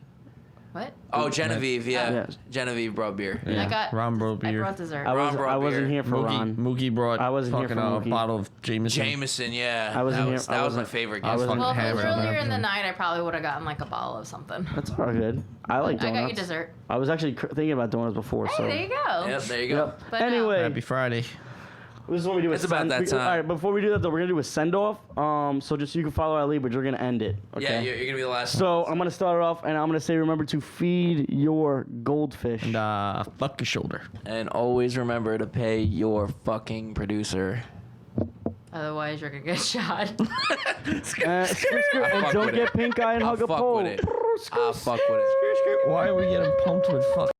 What? Oh, Genevieve, yeah. Yeah. Genevieve brought beer. Yeah. I got. Ron brought I beer. brought dessert. Ron brought I wasn't beer. here for Ron. Mookie brought I wasn't here fucking for a Mookie. bottle of Jameson. Jameson, yeah. I wasn't that here- was, I that was my wasn't- favorite I guest. wasn't- Well, if it was hammered earlier up. in the night, I probably would have gotten like a bottle of something. That's all good. I like I donuts. got you dessert. I was actually thinking about donuts before, so. Hey, there you go. Yep, there you go. Yep. But no. Anyway, Happy Friday. this is what we do. It's about that time. All right, before we do that, though, we're gonna do a send off. So just so you can follow our lead, but you're gonna end it. Okay. Yeah, you're gonna be the last. So I'm gonna start it off, and I'm gonna say, remember to feed your goldfish. And fuck your shoulder. And always remember to pay your fucking producer. Otherwise, you're gonna get shot. And don't get pink eye and I'll hug a fuck pole. with it. I'll fuck with it. Why are we getting pumped with fuck?